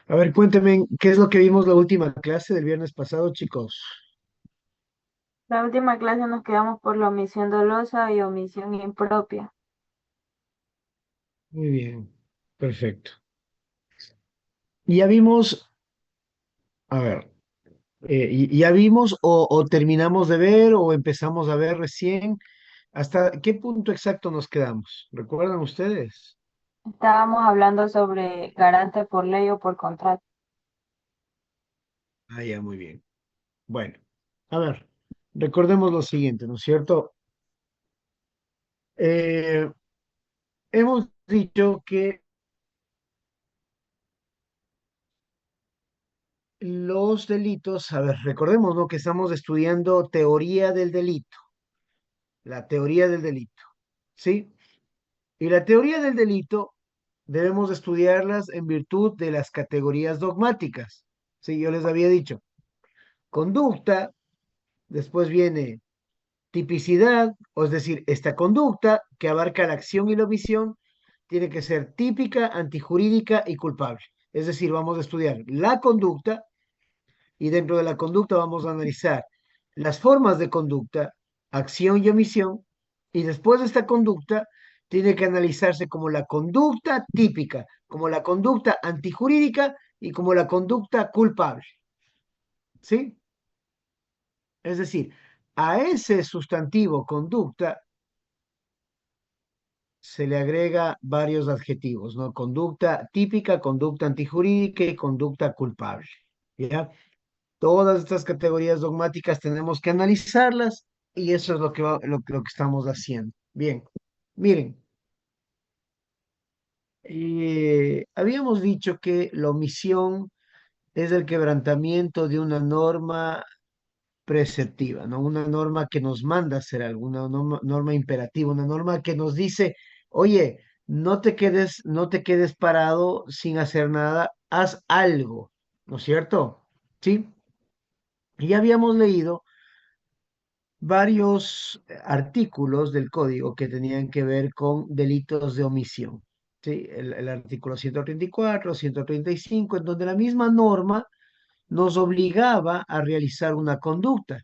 A ver, cuéntenme, ¿qué es lo que vimos la última clase del viernes pasado, chicos? La última clase nos quedamos por la omisión dolosa y omisión impropia. Muy bien, perfecto. Ya vimos, a ver, ya vimos o terminamos de ver o empezamos a ver recién. ¿Hasta qué punto exacto nos quedamos? ¿Recuerdan ustedes? Estábamos hablando sobre garante por ley o por contrato. Ah, ya, muy bien. Bueno, a ver, recordemos lo siguiente, ¿no es cierto? Eh, hemos dicho que los delitos, a ver, recordemos, ¿no? Que estamos estudiando teoría del delito, la teoría del delito, ¿sí? Y la teoría del delito debemos estudiarlas en virtud de las categorías dogmáticas, ¿sí? Yo les había dicho, conducta, después viene tipicidad, o es decir, esta conducta que abarca la acción y la omisión tiene que ser típica, antijurídica y culpable. Es decir, vamos a estudiar la conducta y dentro de la conducta vamos a analizar las formas de conducta, acción y omisión, y después de esta conducta tiene que analizarse como la conducta típica, como la conducta antijurídica y como la conducta culpable, ¿sí? Es decir, a ese sustantivo conducta se le agrega varios adjetivos, ¿no? Conducta típica, conducta antijurídica y conducta culpable, ¿ya? Todas estas categorías dogmáticas tenemos que analizarlas y eso es lo que estamos haciendo. Bien, miren, habíamos dicho que la omisión es el quebrantamiento de una norma preceptiva, ¿no? Una norma que nos manda a hacer algo, una norma imperativa, una norma que nos dice, oye, no te quedes parado sin hacer nada, haz algo, ¿no es cierto? Sí. Y ya habíamos leído varios artículos del código que tenían que ver con delitos de omisión. ¿Sí? El artículo 134, 135, en donde la misma norma nos obligaba a realizar una conducta.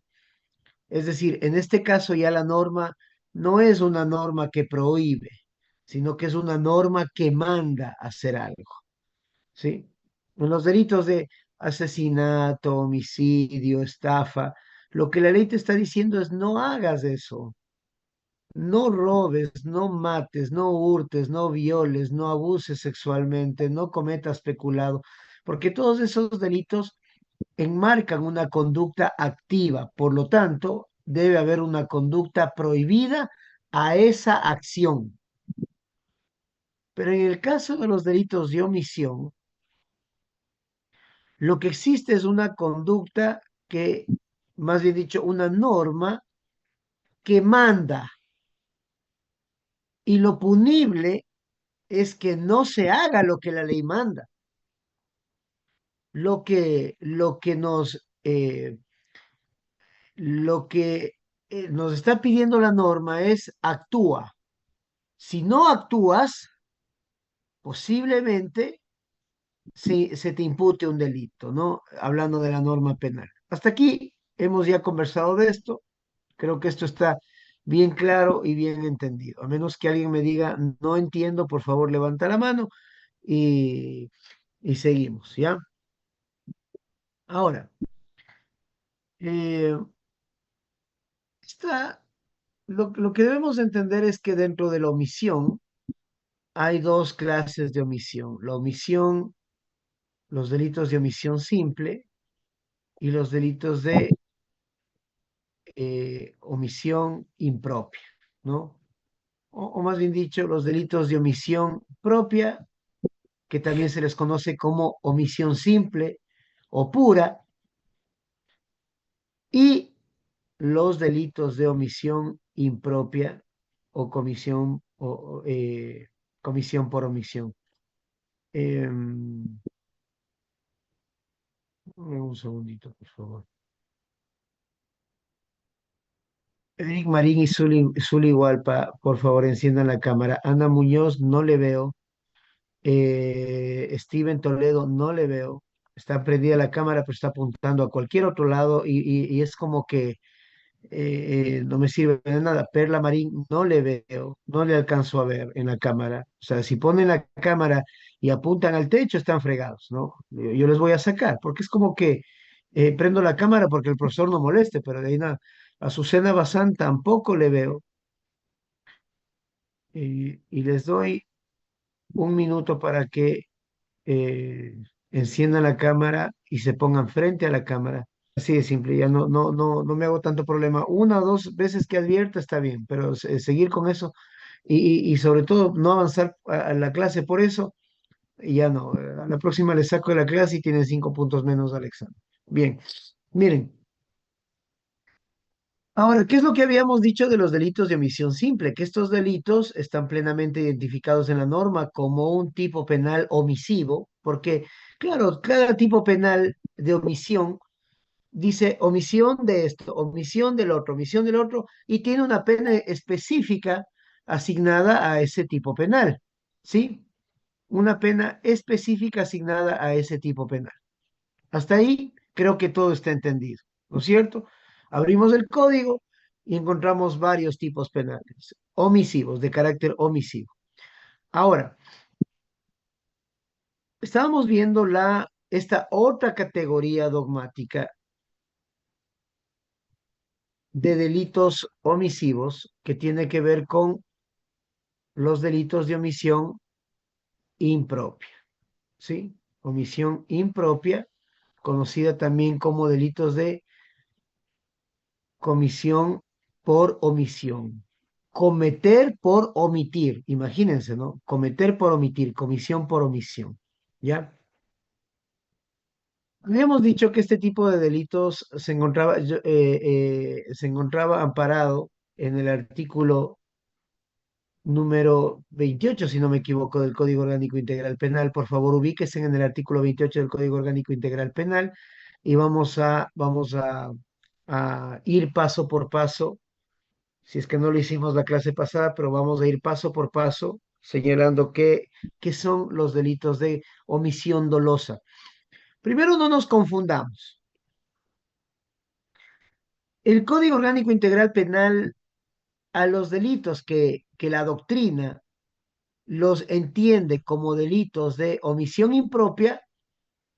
Es decir, en este caso ya la norma no es una norma que prohíbe, sino que es una norma que manda a hacer algo. ¿Sí? En los delitos de asesinato, homicidio, estafa, lo que la ley te está diciendo es no hagas eso, no robes, no mates, no hurtes, no violes, no abuses sexualmente, no cometas peculado, porque todos esos delitos enmarcan una conducta activa, por lo tanto, debe haber una conducta prohibida a esa acción. Pero en el caso de los delitos de omisión, lo que existe es una conducta que, más bien dicho, una norma que manda y lo punible es que no se haga lo que la ley manda. Lo que nos está pidiendo la norma es actúa. Si no actúas, posiblemente se te impute un delito, ¿no? Hablando de la norma penal. Hasta aquí hemos ya conversado de esto. Creo que esto está bien claro y bien entendido. A menos que alguien me diga, no entiendo, por favor, levanta la mano y, y seguimos, ¿ya? Ahora, eh, lo que debemos entender es que dentro de la omisión hay dos clases de omisión. La omisión, los delitos de omisión simple y los delitos de omisión impropia, ¿no? O más bien dicho, los delitos de omisión propia, que también se les conoce como omisión simple o pura, y los delitos de omisión impropia o comisión por omisión. Un segundito, por favor. Eric Marín y Zuli Hualpa, por favor, enciendan la cámara. Ana Muñoz, no le veo. Steven Toledo no le veo. Está prendida la cámara, pero está apuntando a cualquier otro lado y es como que no me sirve de nada. Perla Marín no le veo, no le alcanzo a ver en la cámara. O sea, si ponen la cámara y apuntan al techo, están fregados, ¿no? Yo les voy a sacar, porque es como que prendo la cámara porque el profesor no moleste, pero de ahí nada. A Azucena Bazán tampoco le veo. Y les doy un minuto para que eh, enciendan la cámara y se pongan frente a la cámara. Así de simple, ya no me hago tanto problema. Una o dos veces que advierta está bien, pero seguir con eso y sobre todo no avanzar a la clase por eso, y ya no. A la próxima le saco de la clase y tienen 5 puntos menos al examen. Bien, miren. Ahora, ¿qué es lo que habíamos dicho de los delitos de omisión simple? Que estos delitos están plenamente identificados en la norma como un tipo penal omisivo, porque, claro, cada tipo penal de omisión dice omisión de esto, omisión del otro, y tiene una pena específica asignada a ese tipo penal, ¿sí? Una pena específica asignada a ese tipo penal. Hasta ahí creo que todo está entendido, ¿no es cierto? Abrimos el código y encontramos varios tipos penales, omisivos, de carácter omisivo. Ahora, estábamos viendo esta otra categoría dogmática de delitos omisivos que tiene que ver con los delitos de omisión impropia, ¿sí? Omisión impropia, conocida también como delitos de comisión por omisión. Cometer por omitir, imagínense, ¿no? Cometer por omitir, comisión por omisión, ¿ya? Habíamos dicho que este tipo de delitos se encontraba amparado en el artículo número 28, si no me equivoco, del Código Orgánico Integral Penal. Por favor, ubíquense en el artículo 28 del Código Orgánico Integral Penal y vamos a ir paso por paso, si es que no lo hicimos la clase pasada, pero vamos a ir paso por paso señalando qué son los delitos de omisión dolosa. Primero, no nos confundamos. El Código Orgánico Integral Penal a los delitos que la doctrina los entiende como delitos de omisión impropia,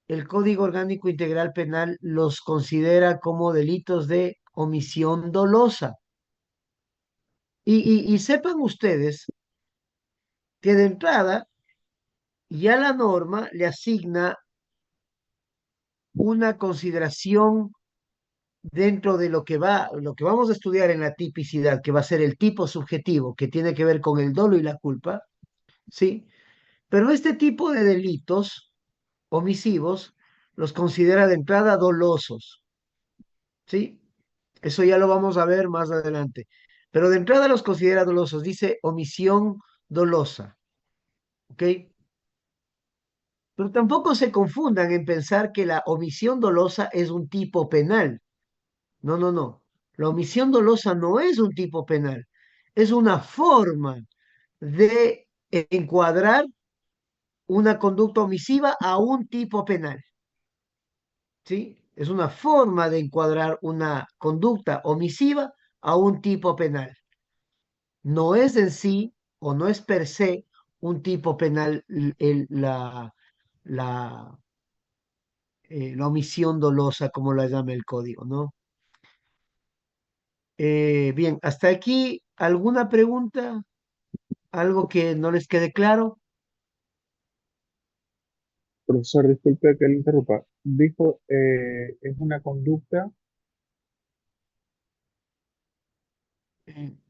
el Código Orgánico Integral Penal los considera como delitos de omisión dolosa. Y sepan ustedes que de entrada ya la norma le asigna una consideración dentro de lo que vamos a estudiar en la tipicidad, que va a ser el tipo subjetivo, que tiene que ver con el dolo y la culpa, ¿sí? Pero este tipo de delitos omisivos los considera de entrada dolosos, ¿sí? Eso ya lo vamos a ver más adelante. Pero de entrada los considera dolosos, dice omisión dolosa, ¿ok? Pero tampoco se confundan en pensar que la omisión dolosa es un tipo penal. No, no, no. La omisión dolosa no es un tipo penal, es una forma de encuadrar una conducta omisiva a un tipo penal. ¿Sí? Es una forma de encuadrar una conducta omisiva a un tipo penal. No es en sí o no es per se un tipo penal la, la omisión dolosa, como la llama el código, ¿no? Bien, hasta aquí, ¿alguna pregunta? ¿Algo que no les quede claro? Profesor, disculpe que le interrumpa. Dijo, es una conducta.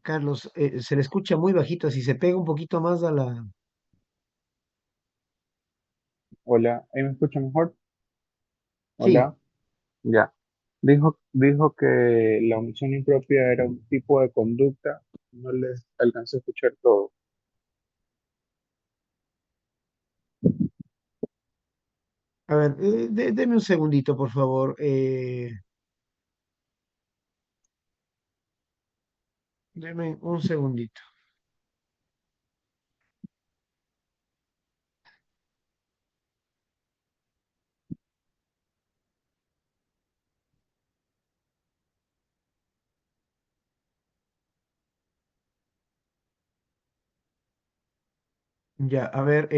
Carlos, se le escucha muy bajito, si se pega un poquito más a la... Hola, ¿ahí me escucha mejor? Sí, Hola, ya. Dijo que la omisión impropia era un tipo de conducta. No les alcancé a escuchar todo. a ver, deme un segundito, por favor. Deme un segundito. Ya, a ver,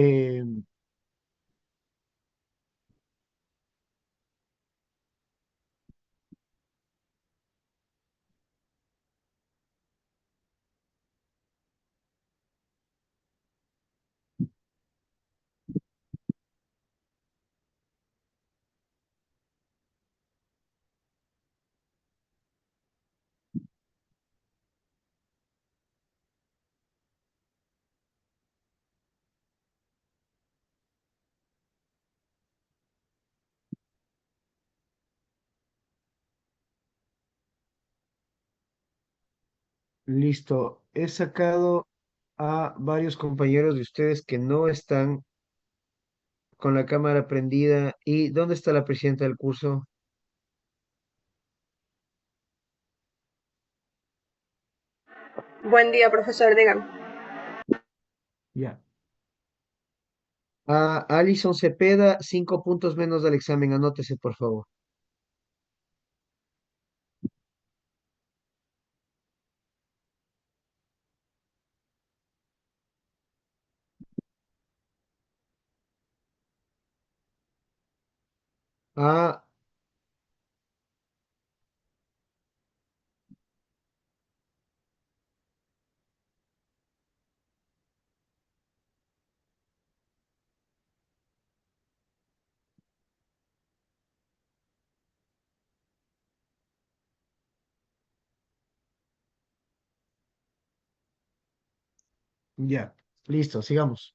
listo. He sacado a varios compañeros de ustedes que no están con la cámara prendida. ¿Y dónde está la presidenta del curso? Buen día, profesor, dígame. Ya. A Alison Cepeda, 5 puntos menos del examen. Anótese, por favor. A, ya. Listo, sigamos.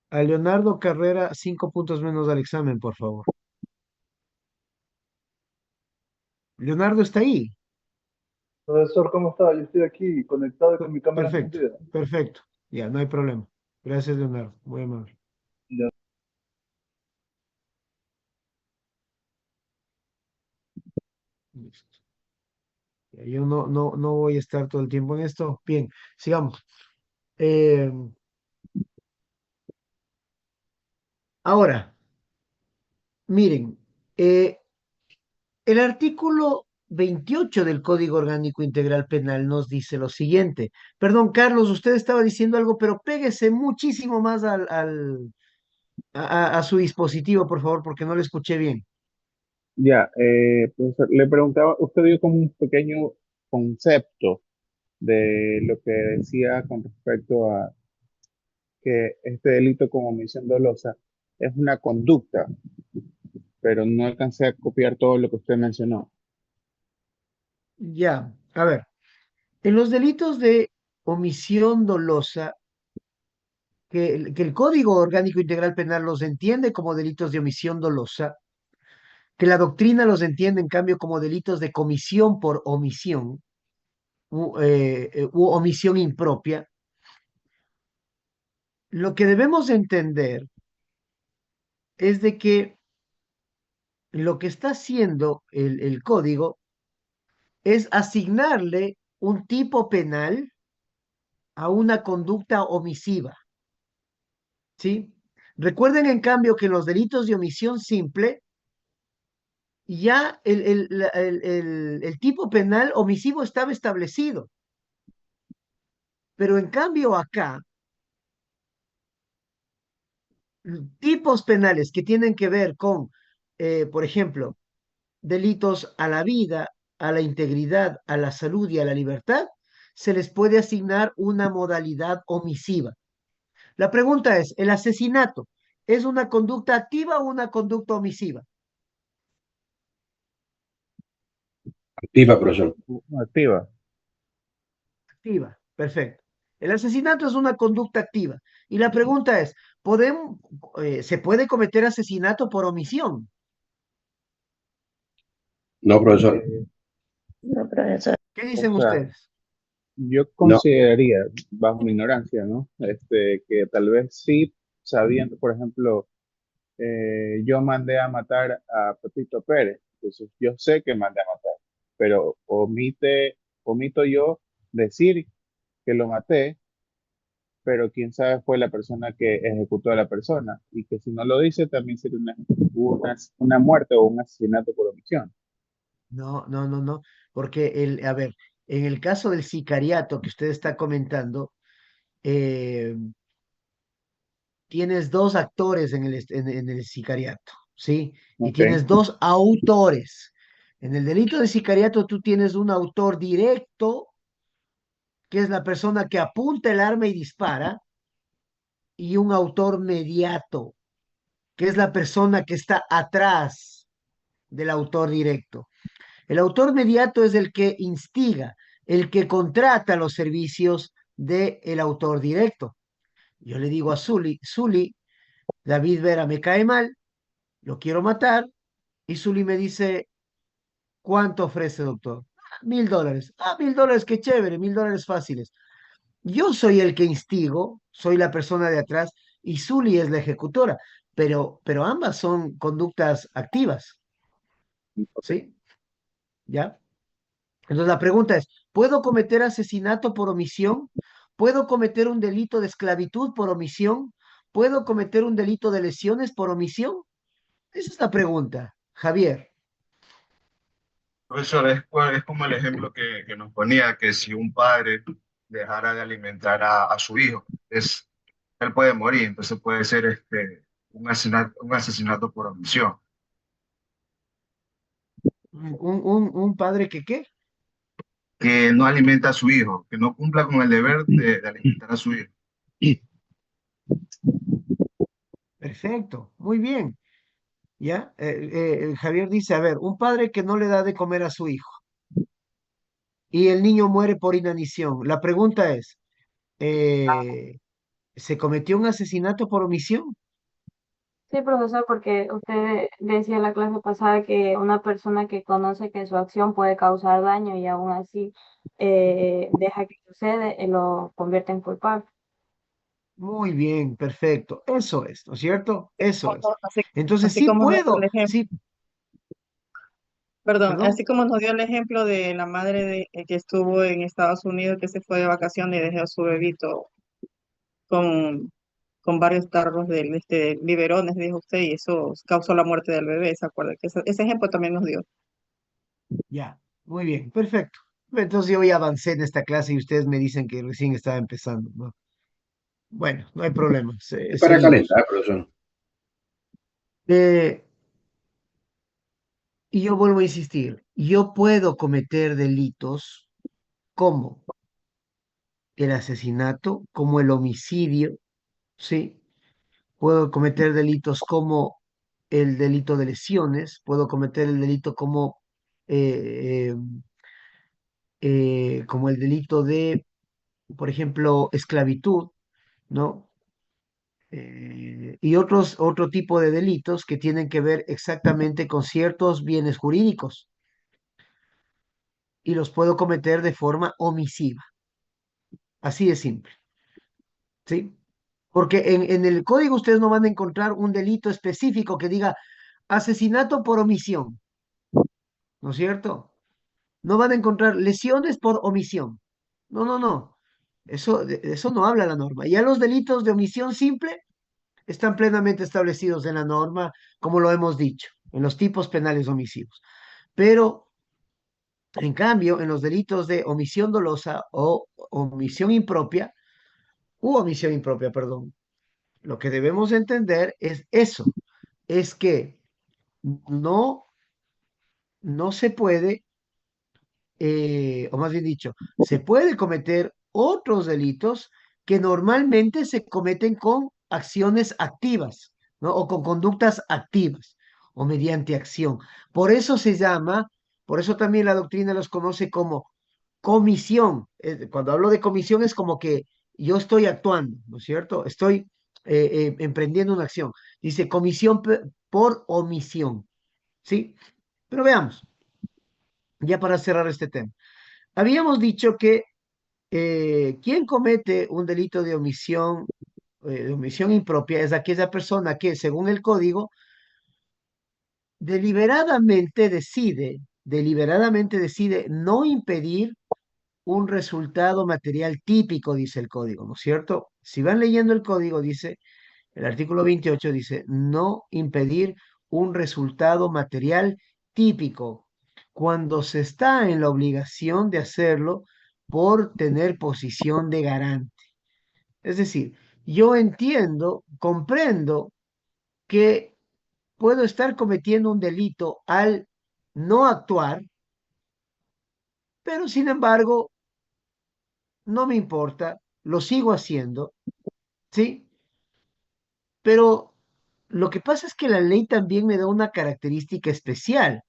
A Leonardo Carrera, 5 puntos menos del examen, por favor. Leonardo está ahí. Profesor, ¿cómo está? Yo estoy aquí conectado y con mi cámara Perfecto, encendida. perfecto. Ya, no hay problema. Gracias, Leonardo. Muy amable. Ya. Listo. Ya, yo no voy a estar todo el tiempo en esto. Bien, sigamos. Eh, ahora, miren, eh, el artículo 28 del Código Orgánico Integral Penal nos dice lo siguiente. Perdón, Carlos, usted estaba diciendo algo, pero péguese muchísimo más a su dispositivo, por favor, porque no le escuché bien. Ya, profesor, le preguntaba, usted dio como un pequeño concepto de lo que decía con respecto a que este delito como omisión dolosa es una conducta, pero no alcancé a copiar todo lo que usted mencionó. Ya, a ver, en los delitos de omisión dolosa, que el Código Orgánico Integral Penal los entiende como delitos de omisión dolosa, que la doctrina los entiende en cambio como delitos de comisión por omisión u omisión impropia, lo que debemos entender es de que lo que está haciendo el código es asignarle un tipo penal a una conducta omisiva, ¿sí? Recuerden en cambio que en los delitos de omisión simple, ya el tipo penal omisivo estaba establecido, pero en cambio acá, tipos penales que tienen que ver con, por ejemplo, delitos a la vida, a la integridad, a la salud y a la libertad, se les puede asignar una modalidad omisiva. La pregunta es, ¿el asesinato es una conducta activa o una conducta omisiva? Activa, profesor. Activa. Activa, perfecto. El asesinato es una conducta activa. Y la pregunta es, ¿podemos, ¿se puede cometer asesinato por omisión? No, profesor. Eh, No, profesor. ¿Qué o dicen sea, ustedes? yo No. consideraría, bajo mi ignorancia, ¿no? Que tal vez sí, sabiendo, por ejemplo, yo mandé a matar a Pepito Pérez, entonces yo sé que mandé a matar, pero omito yo decir que lo maté, pero quién sabe fue la persona que ejecutó a la persona, y que si no lo dice también sería una muerte o un asesinato por omisión. No, no, no, no, porque a ver, en el caso del sicariato que usted está comentando, eh, tienes dos actores en el sicariato, ¿sí? Y Ok, tienes dos autores. En el delito de sicariato tú tienes un autor directo, que es la persona que apunta el arma y dispara, y un autor mediato, que es la persona que está atrás del autor directo. El autor mediato es el que instiga, el que contrata los servicios del autor directo. Yo le digo a Zuli, David Vera me cae mal, lo quiero matar, y Zuli me dice, ¿cuánto ofrece, doctor? $1,000. $1,000, qué chévere, $1,000 fáciles. Yo soy el que instigo, soy la persona de atrás, y Zuli es la ejecutora, pero ambas son conductas activas, ok. ¿sí? ¿Ya? Entonces la pregunta es, ¿puedo cometer asesinato por omisión? ¿Puedo cometer un delito de esclavitud por omisión? ¿Puedo cometer un delito de lesiones por omisión? Esa es la pregunta, Javier. Profesor, es como el ejemplo que nos ponía, que si un padre dejara de alimentar a su hijo, él puede morir, entonces puede ser un asesinato por omisión, Un padre que qué? que no alimenta a su hijo, que no cumpla con el deber de alimentar a su hijo. Perfecto, muy bien. ¿Ya? Javier dice, a ver, un padre que no le da de comer a su hijo y el niño muere por inanición. La pregunta es, eh, ¿se cometió un asesinato por omisión? Sí, profesor, porque usted decía en la clase pasada que una persona que conoce que su acción puede causar daño y aún así deja que sucede, lo convierte en culpable. Muy bien, perfecto. Eso es, ¿no es cierto? Eso es. Así, Entonces así sí como nos dio el puedo, ejemplo, sí, perdón, perdón. así como nos dio el ejemplo de la madre que estuvo en Estados Unidos, que se fue de vacaciones y dejó a su bebito con, con varios tarros de biberones, dijo usted, y eso causó la muerte del bebé, ¿se acuerda? Que ese ejemplo también nos dio. Ya, muy bien, perfecto. Entonces yo ya avancé en esta clase y ustedes me dicen que recién estaba empezando, ¿no? Bueno, no hay problema, Es para seguimos. calentar, profesor. Eh, y yo vuelvo a insistir, yo puedo cometer delitos como el asesinato, como el homicidio, ¿sí? Puedo cometer delitos como el delito de lesiones, puedo cometer el delito eh, como el delito de, por ejemplo, esclavitud, ¿no? Y otro tipo de delitos que tienen que ver exactamente con ciertos bienes jurídicos y los puedo cometer de forma omisiva, así de simple, ¿sí? Porque en el código ustedes no van a encontrar un delito específico que diga asesinato por omisión, ¿no es cierto? No van a encontrar lesiones por omisión. No, no, no. Eso no habla la norma. Ya los delitos de omisión simple están plenamente establecidos en la norma, como lo hemos dicho, en los tipos penales omisivos. Pero, en cambio, en los delitos de omisión dolosa o omisión impropia, perdón, lo que debemos entender es eso, es que no, no se puede, o más bien dicho, se puede cometer otros delitos que normalmente se cometen con acciones activas, ¿no? O con conductas activas o mediante acción. Por eso se llama, por eso también la doctrina los conoce como comisión. Cuando hablo de comisión es como que yo estoy actuando, ¿no es cierto? Estoy emprendiendo una acción. Dice comisión por omisión, ¿sí? Pero veamos, ya para cerrar este tema. Habíamos dicho que quien comete un delito de omisión impropia, es aquella persona que, según el código, deliberadamente decide no impedir un resultado material típico, dice el código, ¿no es cierto? Si van leyendo el código, dice, el artículo 28 dice, no impedir un resultado material típico. cuando se está en la obligación de hacerlo por tener posición de garante. Es decir, yo entiendo, comprendo que puedo estar cometiendo un delito al no actuar, pero sin embargo, no me importa, lo sigo haciendo, ¿sí? Pero lo que pasa es que la ley también me da una característica especial.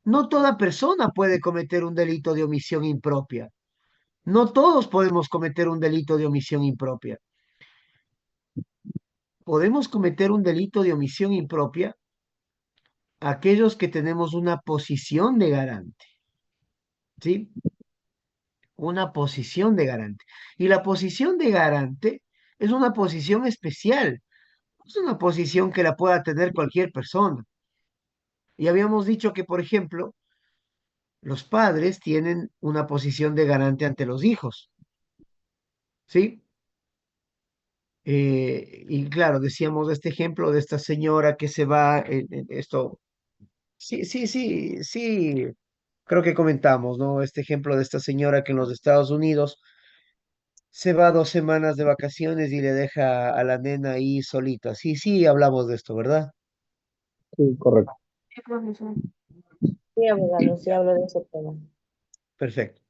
No toda persona puede cometer un delito de omisión impropia. No todos podemos cometer un delito de omisión impropia. Podemos cometer un delito de omisión impropia aquellos que tenemos una posición de garante, ¿sí? Una posición de garante. Y la posición de garante es una posición especial, no es una posición que la pueda tener cualquier persona. Y habíamos dicho que, por ejemplo, los padres tienen una posición de garante ante los hijos, ¿sí? Y claro, decíamos este ejemplo de esta señora que se va, esto, sí, sí, sí, sí, creo que comentamos, ¿no? Este ejemplo de esta señora que en los Estados Unidos se va 2 semanas de vacaciones y le deja a la nena ahí solita. Sí, sí, hablamos de esto, ¿verdad? Sí, correcto. Sí, profesor. Sí, abogado, sí hablo de ese tema. Perfecto.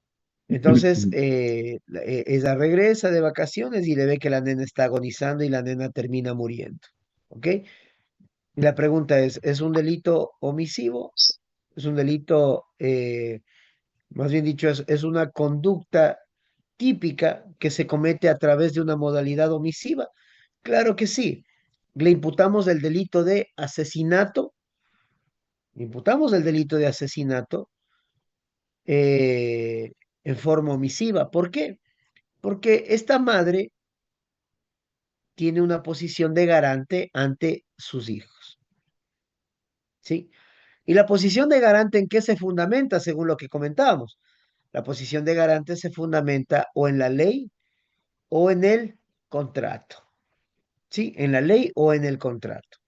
Entonces, ella regresa de vacaciones y le ve que la nena está agonizando y la nena termina muriendo. ¿Ok? Y la pregunta ¿es un delito omisivo? ¿Es un delito, más bien dicho, es una conducta típica que se comete a través de una modalidad omisiva? Claro que sí. Le imputamos el delito de asesinato, le imputamos el delito de asesinato eh, en forma omisiva. ¿Por qué? Porque esta madre tiene una posición de garante ante sus hijos, ¿sí? ¿Y la posición de garante en qué se fundamenta, según lo que comentábamos? La posición de garante se fundamenta o en la ley o en el contrato, ¿sí? En la ley o en el contrato.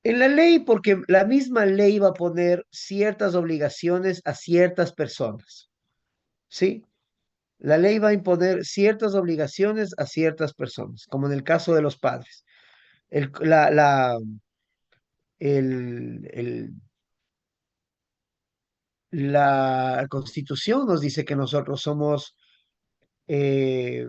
En la ley, porque la misma ley va a poner ciertas obligaciones a ciertas personas, ¿sí? La ley va a imponer ciertas obligaciones a ciertas personas, como en el caso de los padres. El, la, la, el, el- la Constitución nos dice que nosotros somos eh,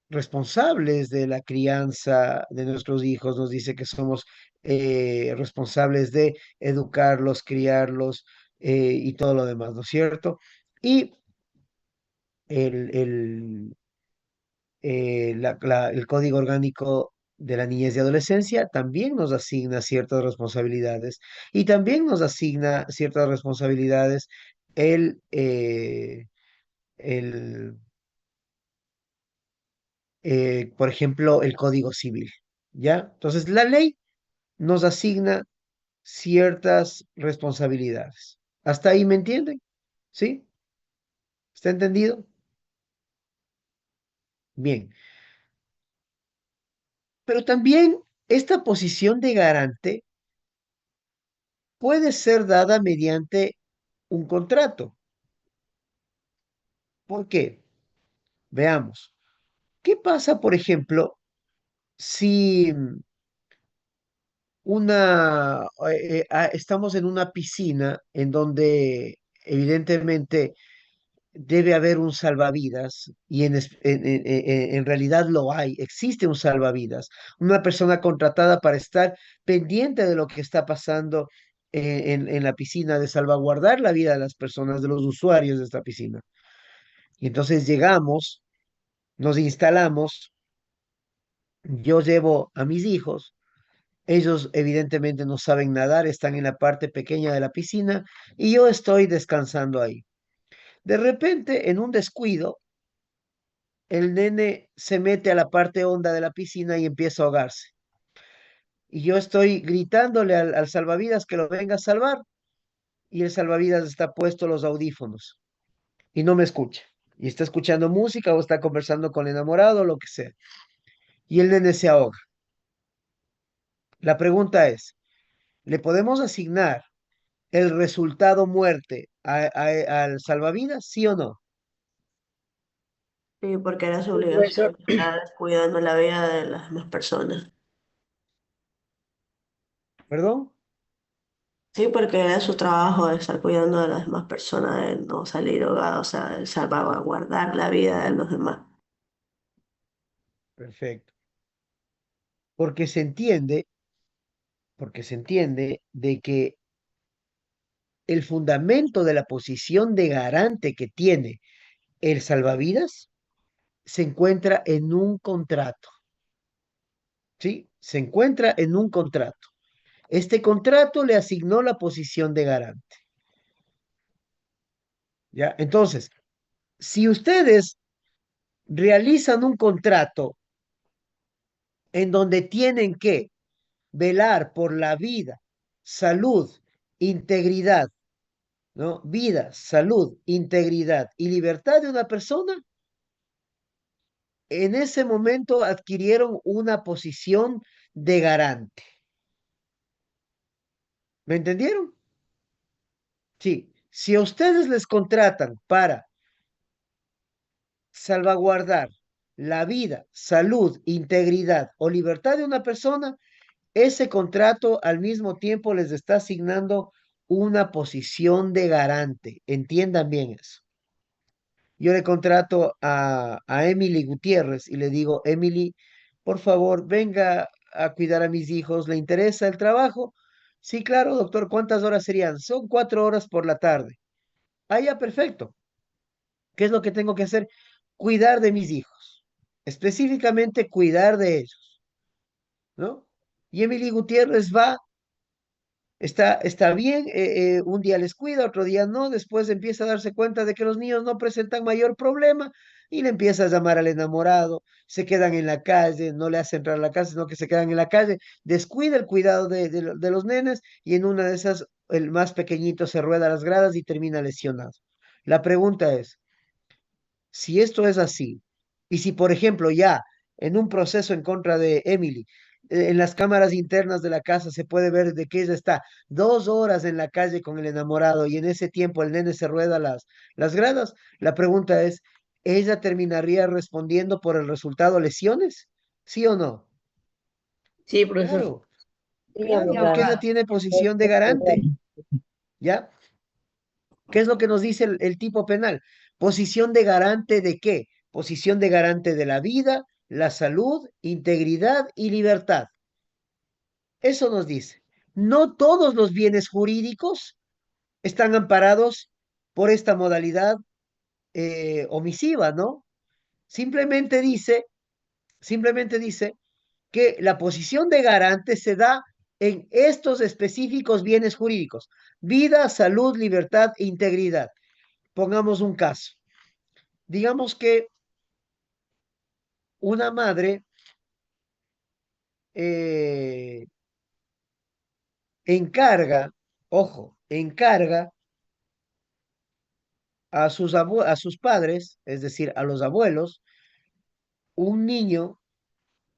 responsables de la crianza de nuestros hijos, nos dice que somos responsables de educarlos, criarlos y todo lo demás, ¿no es cierto? Y el, el, el Código Orgánico de la Niñez y Adolescencia también nos asigna ciertas responsabilidades y también nos asigna ciertas responsabilidades el, eh, el, por ejemplo, el Código Civil, ¿ya? Entonces, la ley nos asigna ciertas responsabilidades. ¿Hasta ahí me entienden? ¿Sí? ¿Está entendido? Bien. Pero también esta posición de garante puede ser dada mediante un contrato. ¿Por qué? Veamos. ¿Qué pasa, por ejemplo, si estamos en una piscina en donde evidentemente debe haber un salvavidas y en realidad lo hay, existe un salvavidas, una persona contratada para estar pendiente de lo que está pasando en la piscina, de salvaguardar la vida de las personas, de los usuarios de esta piscina? Y entonces llegamos, nos instalamos, yo llevo a mis hijos, ellos evidentemente no saben nadar, están en la parte pequeña de la piscina y yo estoy descansando ahí. De repente, en un descuido, el nene se mete a la parte honda de la piscina y empieza a ahogarse. Y yo estoy gritándole al salvavidas que lo venga a salvar y el salvavidas está puesto los audífonos y no me escucha. Y está escuchando música o está conversando con el enamorado o lo que sea. Y el nene se ahoga. La pregunta es, ¿le podemos asignar el resultado muerte al salvavidas, ¿sí o no? Sí, porque era su Sí, profesor. obligación estar cuidando la vida de las demás personas. ¿Perdón? Sí, porque era su trabajo de estar cuidando de las demás personas, de no salir ahogado, o sea, de salvaguardar la vida de los demás. Perfecto. Porque se entiende, porque se entiende de que el fundamento de la posición de garante que tiene el salvavidas se encuentra en un contrato, ¿sí? Se encuentra en un contrato. Este contrato le asignó la posición de garante, ¿ya? Entonces, si ustedes realizan un contrato en donde tienen que velar por la vida, salud, integridad, ¿no? Vida, salud, integridad y libertad de una persona, en ese momento adquirieron una posición de garante. ¿Me entendieron? Sí. Si a ustedes les contratan para salvaguardar la vida, salud, integridad o libertad de una persona, ese contrato al mismo tiempo les está asignando una posición de garante. Entiendan bien eso. Yo le contrato a Emily Gutiérrez y le digo, Emily, por favor, venga a cuidar a mis hijos. ¿Le interesa el trabajo? Sí, claro, doctor. ¿Cuántas horas serían? Son 4 horas por la tarde. Ah, ya, perfecto. ¿Qué es lo que tengo que hacer? Cuidar de mis hijos. Específicamente cuidar de ellos, ¿no? Y Emily Gutiérrez va. Está bien, un día les cuida, otro día no, después empieza a darse cuenta de que los niños no presentan mayor problema y le empieza a llamar al enamorado, se quedan en la calle, no le hace entrar a la casa, sino que se quedan en la calle, descuida el cuidado de los nenes y en una de esas el más pequeñito se rueda las gradas y termina lesionado. La pregunta es, si esto es así, y si, por ejemplo, ya en un proceso en contra de Emily, en las cámaras internas de la casa se puede ver de que ella está 2 horas en la calle con el enamorado y en ese tiempo el nene se rueda las gradas, la pregunta es, ¿ella terminaría respondiendo por el resultado lesiones? ¿Sí o no? Sí, profesor. Claro, Sí, claro, porque ella abogada. tiene posición de garante, ¿ya? ¿Qué es lo que nos dice el tipo penal? Posición de garante de qué? Posición de garante de la vida, la salud, integridad y libertad. Eso nos dice. No todos los bienes jurídicos están amparados por esta modalidad omisiva, ¿no? Simplemente dice, simplemente dice que la posición de garante se da en estos específicos bienes jurídicos: vida, salud, libertad e integridad. Pongamos un caso. Digamos que una madre eh, encarga, ojo, encarga a sus padres, es decir, a los abuelos, un niño,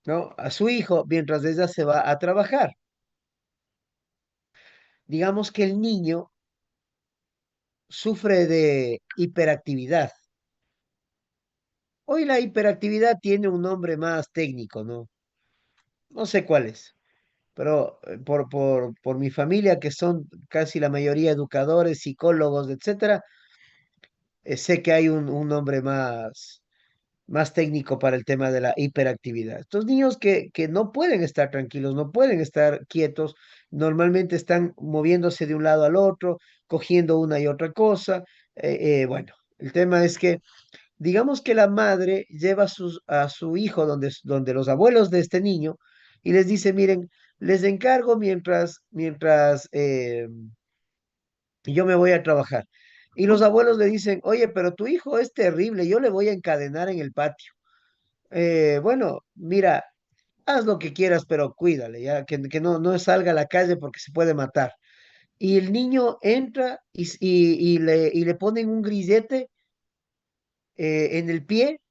¿no? A su hijo, mientras ella se va a trabajar. Digamos que el niño sufre de hiperactividad. Hoy la hiperactividad tiene un nombre más técnico, ¿no? No sé cuál es, pero por mi familia, que son casi la mayoría educadores, psicólogos, etcétera, sé que hay un nombre más técnico para el tema de la hiperactividad. Estos niños que no pueden estar tranquilos, no pueden estar quietos, normalmente están moviéndose de un lado al otro, cogiendo una y otra cosa. Bueno, el tema es que, digamos que la madre lleva a su hijo donde los abuelos de este niño y les dice, miren, les encargo mientras yo me voy a trabajar. Y los abuelos le dicen, oye, pero tu hijo es terrible, yo le voy a encadenar en el patio. Bueno, mira, haz lo que quieras, pero cuídale, ya, que no salga a la calle porque se puede matar. Y el niño entra y le ponen un grillete en el pie,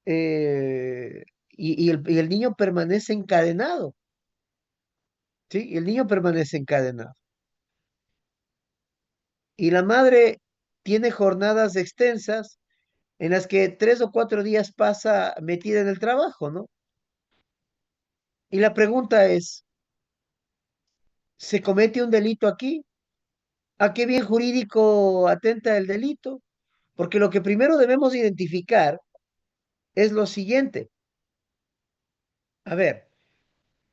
y el niño permanece encadenado, ¿sí? Y el niño permanece encadenado. y la madre tiene jornadas extensas en las que 3 o 4 días pasa metida en el trabajo, ¿no? Y la pregunta es, ¿se comete un delito aquí? ¿A qué bien jurídico atenta el delito? Porque lo que primero debemos identificar es lo siguiente. A ver,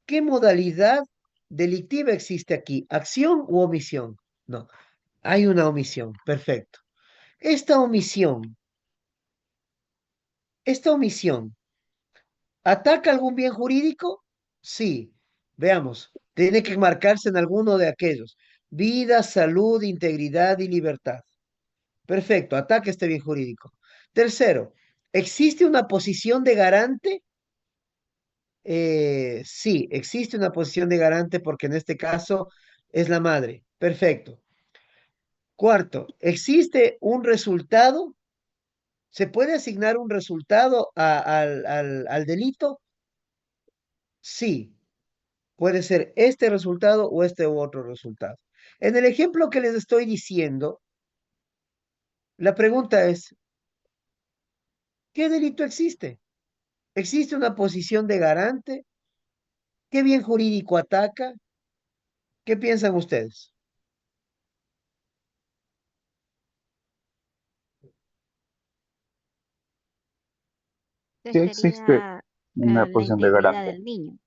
¿qué modalidad delictiva existe aquí? ¿Acción u omisión? No, hay una omisión. Perfecto. Esta omisión, esta omisión, ¿ataca algún bien jurídico? Sí. Veamos, tiene que marcarse en alguno de aquellos. Vida, salud, integridad y libertad. Perfecto, ataca este bien jurídico. Tercero, ¿existe una posición de garante? Sí, existe una posición de garante porque en este caso es la madre. Perfecto. Cuarto, ¿existe un resultado? ¿Se puede asignar un resultado al delito? Sí, puede ser este resultado o este u otro resultado. En el ejemplo que les estoy diciendo, la pregunta es, ¿qué delito existe? ¿Existe una posición de garante? ¿Qué bien jurídico ataca? ¿Qué piensan ustedes? Sí existe Sería una la posición de integridad garante. del niño.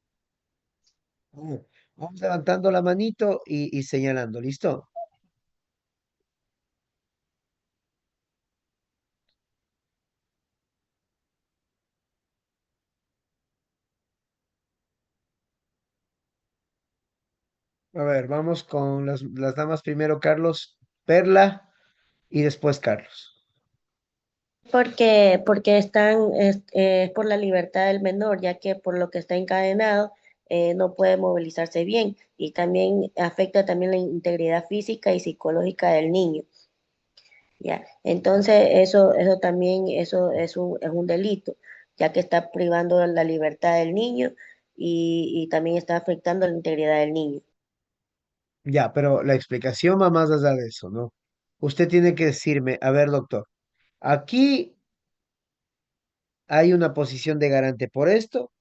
Vamos levantando la manito y señalando, ¿listo? A ver, vamos con las damas primero, Carlos, Perla y después Carlos. Porque es por la libertad del menor, ya que por lo que está encadenado no puede movilizarse bien y también afecta también la integridad física y psicológica del niño. Ya, entonces eso también es un delito, ya que está privando la libertad del niño y también está afectando la integridad del niño. Ya, pero la explicación va más allá de eso, ¿no? Usted tiene que decirme, a ver, doctor, aquí hay una posición de garante por esto,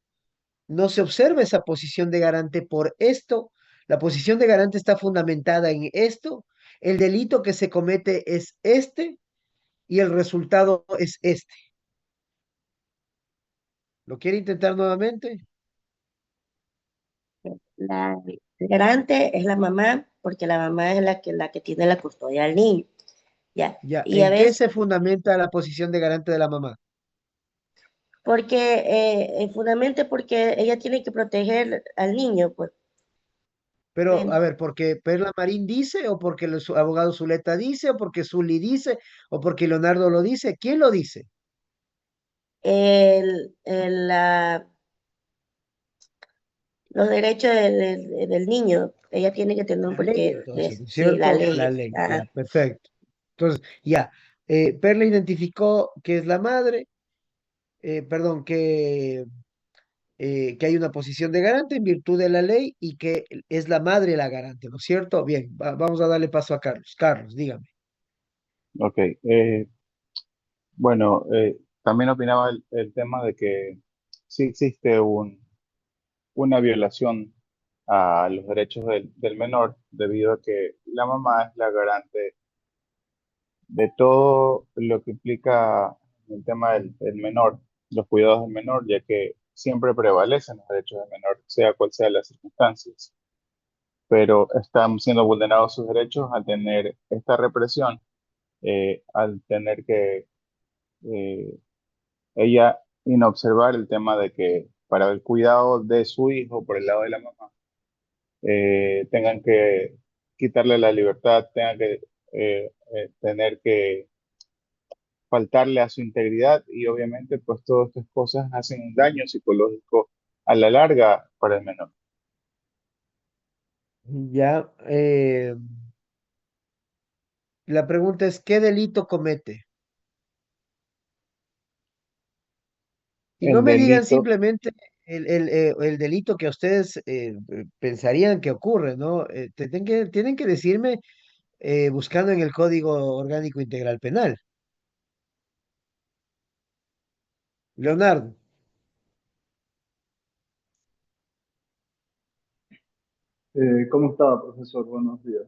no se observa esa posición de garante por esto, la posición de garante está fundamentada en esto, el delito que se comete es este y el resultado es este. ¿Lo quiere intentar nuevamente? El garante es la mamá, porque la mamá es la que tiene la custodia del niño. Ya, Ya, y a ¿en qué veces, se fundamenta la posición de garante de la mamá? porque, fundamentalmente porque ella tiene que proteger al niño, pues. Pero, a Bueno, ver, ¿porque Perla Marín dice, o porque su abogado Zuleta dice, o porque Zully dice, o porque Leonardo lo dice? ¿Quién lo dice? el, el, la, los derechos del niño, ella tiene que tener, La ley, porque entonces, ¿no es sí, la cierto? ley. La ley, ya, perfecto. Entonces, ya, Perla identificó que es la madre, perdón, que hay una posición de garante en virtud de la ley y que es la madre la garante, ¿no es cierto? Bien, vamos a darle paso a Carlos. Carlos, dígame. Ok. Bueno, también opinaba el tema de que sí existe una violación a los derechos del menor debido a que la mamá es la garante de todo lo que implica el tema del menor, los cuidados del menor, ya que siempre prevalecen los derechos del menor, sea cual sea las circunstancias, pero están siendo vulnerados sus derechos al tener esta represión, al tener que eh, ella inobservar el tema de que para el cuidado de su hijo por el lado de la mamá, tengan que quitarle la libertad, tengan que tener que faltarle a su integridad y obviamente pues todas estas cosas hacen un daño psicológico a la larga para el menor. Ya, la pregunta es, ¿qué delito comete? Y no El me digan delito, simplemente el delito que ustedes pensarían que ocurre, ¿no? Tienen que decirme buscando en el Código Orgánico Integral Penal. Leonardo, ¿Cómo está, profesor? Buenos días.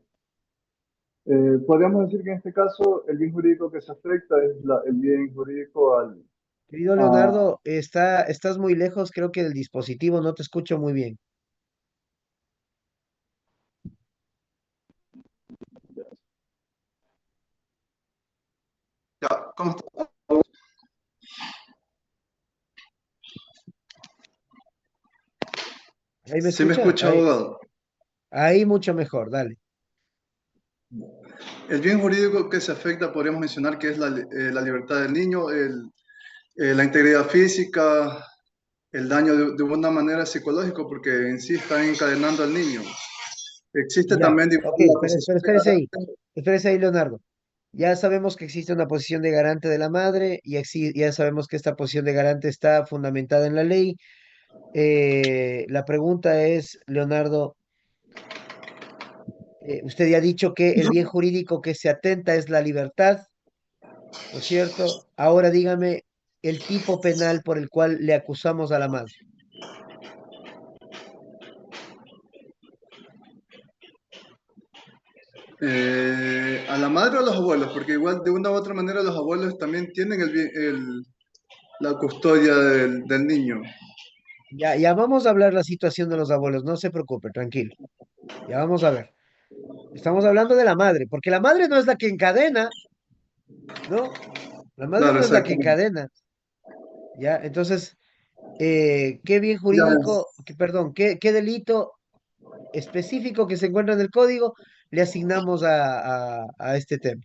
Podríamos decir que en este caso el bien jurídico que se afecta es el bien jurídico querido a... Leonardo, estás muy lejos, creo que del dispositivo, no te escucho muy bien. Ya, ¿cómo está? ¿Ahí me ¿Sí me escucha? escucha, abogado? Ahí mucho mejor, dale. El bien jurídico que se afecta podríamos mencionar que es la libertad del niño, la integridad física, el daño de una manera psicológica porque en sí está encadenando al niño. Existe Ya, también ok, la posición de espérese ahí. garante. Espérese ahí, Leonardo. Ya sabemos que existe una posición de garante de la madre y ya sabemos que esta posición de garante está fundamentada en la ley. La pregunta es, Leonardo, usted ya ha dicho que el bien jurídico que se atenta es la libertad, ¿no es cierto? Ahora dígame el tipo penal por el cual le acusamos a la madre. A la madre o a los abuelos, porque igual de una u otra manera los abuelos también tienen la custodia del niño. Ya vamos a hablar la situación de los abuelos, no se preocupe, tranquilo. Ya vamos a ver. Estamos hablando de la madre, porque la madre no es la que encadena, ¿no? La madre Claro, no es la que exactamente. encadena, ¿ya? Entonces, ¿qué bien Ya, jurídico, perdón, qué delito específico que se encuentra en el código le asignamos a este tema?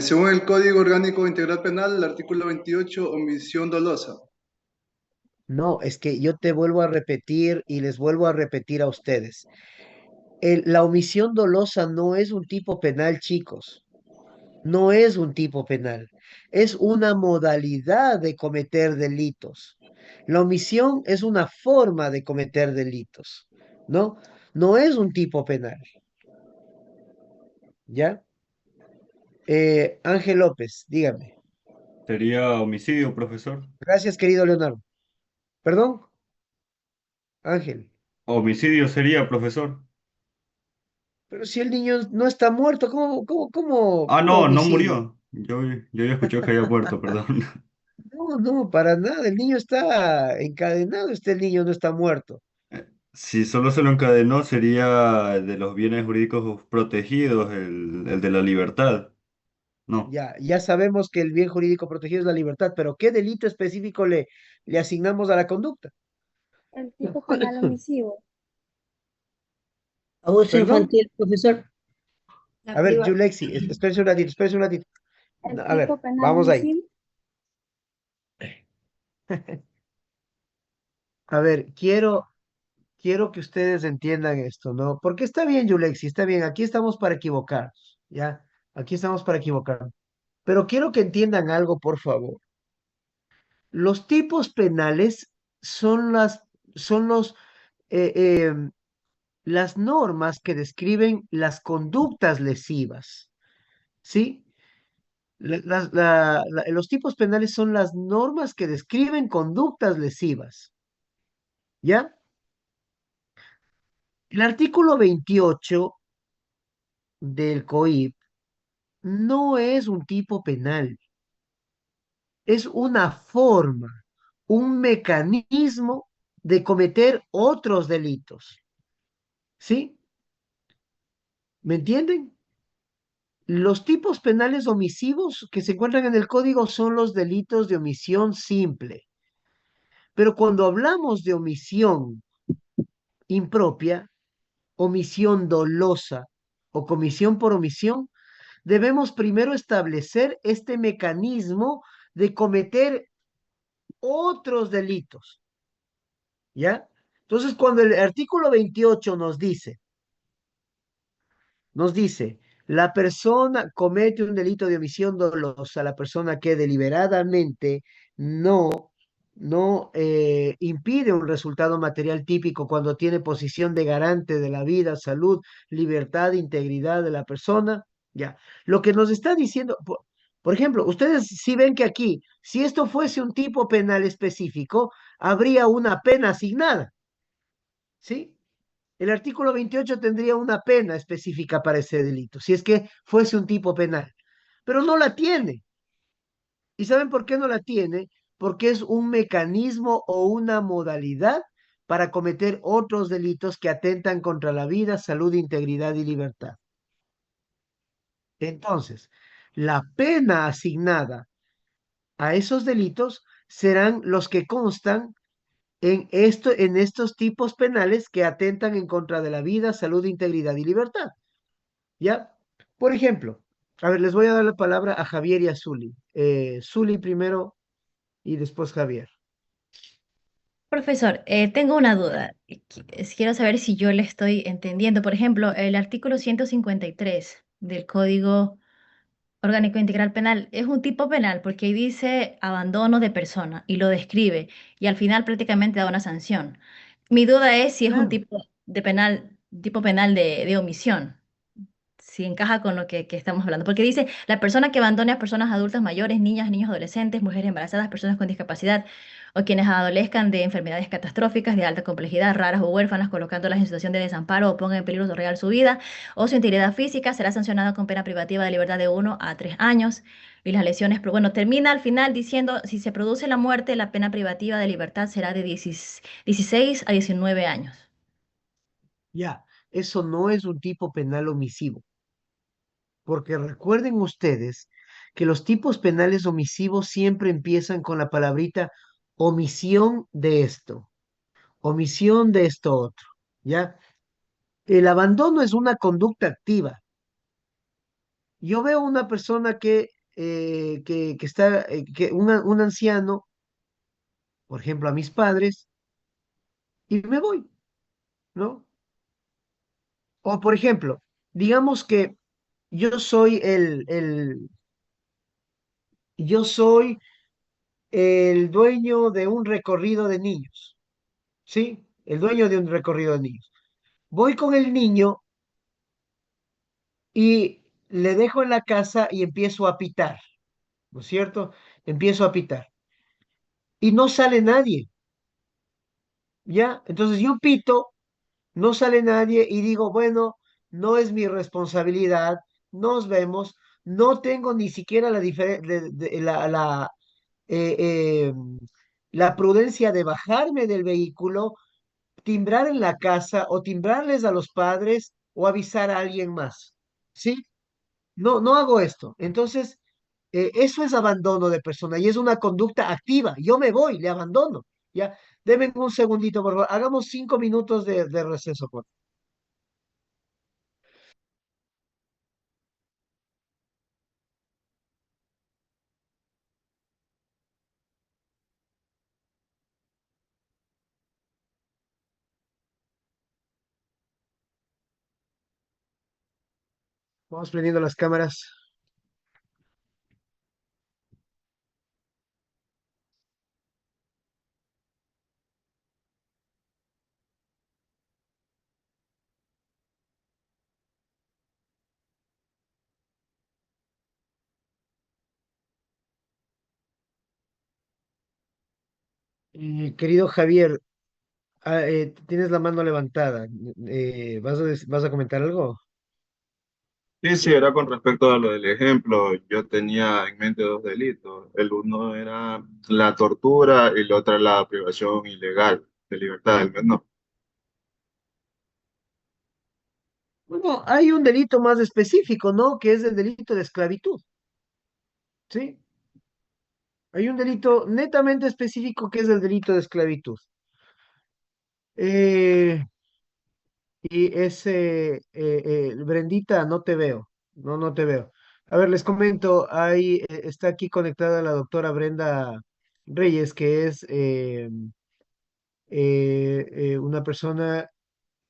según el Código Orgánico Integral Penal, el artículo 28, omisión dolosa. No, es que yo te vuelvo a repetir y les vuelvo a repetir a ustedes. La omisión dolosa no es un tipo penal, chicos. No es un tipo penal. Es una modalidad de cometer delitos. La omisión es una forma de cometer delitos, ¿no? No es un tipo penal, ¿ya? Ángel López, dígame. Sería homicidio, profesor. Gracias, querido Leonardo. Perdón, Ángel. Homicidio sería, profesor. Pero si el niño no está muerto, Ah, cómo no, no homicidio? murió. Yo ya escuché que había muerto, perdón. No, no, para nada. El niño está encadenado. El niño no está muerto. Si solo se lo encadenó, sería de los bienes jurídicos protegidos, el de la libertad. No. Ya sabemos que el bien jurídico protegido es la libertad, pero ¿qué delito específico le asignamos a la conducta? El tipo penal omisivo, Abuso ¿Perdón? infantil, profesor. A la ver, priva- Yulexi, espérese un ratito, espérese un ratito. el A ver, tipo penal vamos ahí. omisivo, A ver, quiero que ustedes entiendan esto, ¿no? Porque está bien, Yulexi, está bien, aquí estamos para equivocarnos, ¿ya? Aquí estamos para equivocarnos. Pero quiero que entiendan algo, por favor. Los tipos penales son son eh, eh, las normas que describen las conductas lesivas, ¿sí? Los tipos penales son las normas que describen conductas lesivas, ¿ya? El artículo 28 del COIP no es un tipo penal, es una forma, un mecanismo de cometer otros delitos, ¿sí? ¿Me entienden? Los tipos penales omisivos que se encuentran en el código son los delitos de omisión simple. Pero cuando hablamos de omisión impropia, omisión dolosa o comisión por omisión, debemos primero establecer este mecanismo de cometer otros delitos, ¿ya? Entonces, cuando el artículo 28 nos dice, la persona comete un delito de omisión dolosa, la persona que deliberadamente no no impide un resultado material típico cuando tiene posición de garante de la vida, salud, libertad, integridad de la persona. Ya, lo que nos está diciendo, por ejemplo, ustedes sí ven que aquí, si esto fuese un tipo penal específico, habría una pena asignada, ¿sí? El artículo 28 tendría una pena específica para ese delito, si es que fuese un tipo penal, pero no la tiene. ¿Y saben por qué no la tiene? Porque es un mecanismo o una modalidad para cometer otros delitos que atentan contra la vida, salud, integridad y libertad. Entonces, la pena asignada a esos delitos serán los que constan en estos tipos penales que atentan en contra de la vida, salud, integridad y libertad. ¿Ya? Por ejemplo, a ver, les voy a dar la palabra a Javier y a Zuli. Zuli primero y después Javier. Profesor, tengo una duda. Quiero saber si yo le estoy entendiendo. Por ejemplo, el artículo 153 del Código Orgánico Integral Penal es un tipo penal porque ahí dice abandono de persona y lo describe y al final prácticamente da una sanción. Mi duda es si es un Claro. tipo penal de omisión, si encaja con lo que estamos hablando. Porque dice, la persona que abandone a personas adultas mayores, niñas, niños, adolescentes, mujeres embarazadas, personas con discapacidad o quienes adolezcan de enfermedades catastróficas de alta complejidad, raras o huérfanas, colocándolas en situación de desamparo o ponga en peligro real su vida o su integridad física, será sancionado con pena privativa de libertad de 1 a 3 años. Y las lesiones, pero bueno, termina al final diciendo, si se produce la muerte, la pena privativa de libertad será de 16 a 19 años. Ya, eso no es un tipo penal omisivo, porque recuerden ustedes que los tipos penales omisivos siempre empiezan con la palabrita omisión de esto otro, ¿ya? El abandono es una conducta activa. Yo veo una persona que está, un anciano, por ejemplo, a mis padres, y me voy, ¿no? O, por ejemplo, digamos que yo soy yo soy el dueño de un recorrido de niños, ¿sí? El dueño de un recorrido de niños. Voy con el niño y le dejo en la casa y empiezo a pitar, ¿no es cierto? Empiezo a pitar y no sale nadie, ¿ya? Entonces yo pito, no sale nadie y digo, bueno, no es mi responsabilidad, nos vemos, no tengo ni siquiera eh, eh, la prudencia de bajarme del vehículo, timbrar en la casa o timbrarles a los padres o avisar a alguien más. ¿Sí? No, no hago esto. Entonces, eso es abandono de persona y es una conducta activa. Yo me voy, le abandono. ¿Ya? Deme un segundito, por favor. Hagamos 5 minutos de receso, por favor. Vamos prendiendo las cámaras. Querido Javier, tienes la mano levantada. ¿Vas a comentar algo? Sí, sí, era con respecto a lo del ejemplo. Yo tenía en mente dos delitos. El uno era la tortura y el otro la privación ilegal de libertad del menor. Bueno, hay un delito más específico, ¿no? Que es el delito de esclavitud, ¿sí? Hay un delito netamente específico que es el delito de esclavitud. Eh, y ese, Brendita, no te veo, no, no te veo. A ver, les comento, ahí está aquí conectada la doctora Brenda Reyes, que es una persona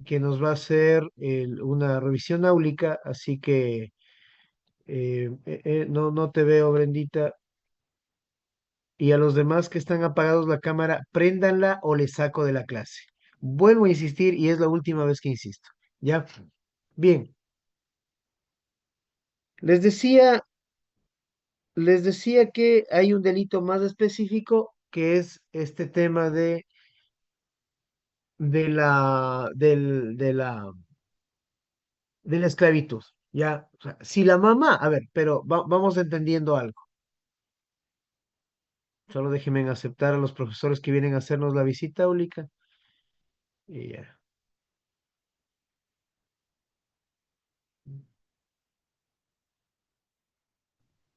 que nos va a hacer una revisión áulica, así que no, no te veo, Brendita. Y a los demás que están apagados la cámara, préndanla o les saco de la clase. Vuelvo a insistir y es la última vez que insisto. ¿Ya? Bien. Les decía, les decía que hay un delito más específico que es este tema de la esclavitud. ¿Ya? O sea, si la mamá, a ver, pero vamos entendiendo algo. Solo déjenme aceptar a los profesores que vienen a hacernos la visita, Úlica. Y ya.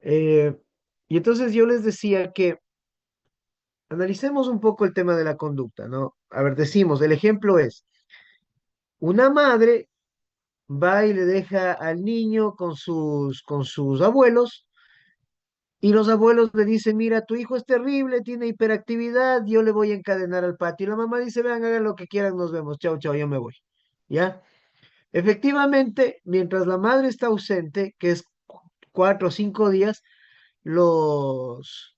Eh, y entonces yo les decía que analicemos un poco el tema de la conducta, ¿no? A ver, decimos, el ejemplo es, una madre va y le deja al niño con sus abuelos, y los abuelos le dicen, mira, tu hijo es terrible, tiene hiperactividad, yo le voy a encadenar al patio. Y la mamá dice, vean, hagan lo que quieran, nos vemos, chao, chao, yo me voy. ¿Ya? Efectivamente, mientras la madre está ausente, que es 4 o 5 días, los,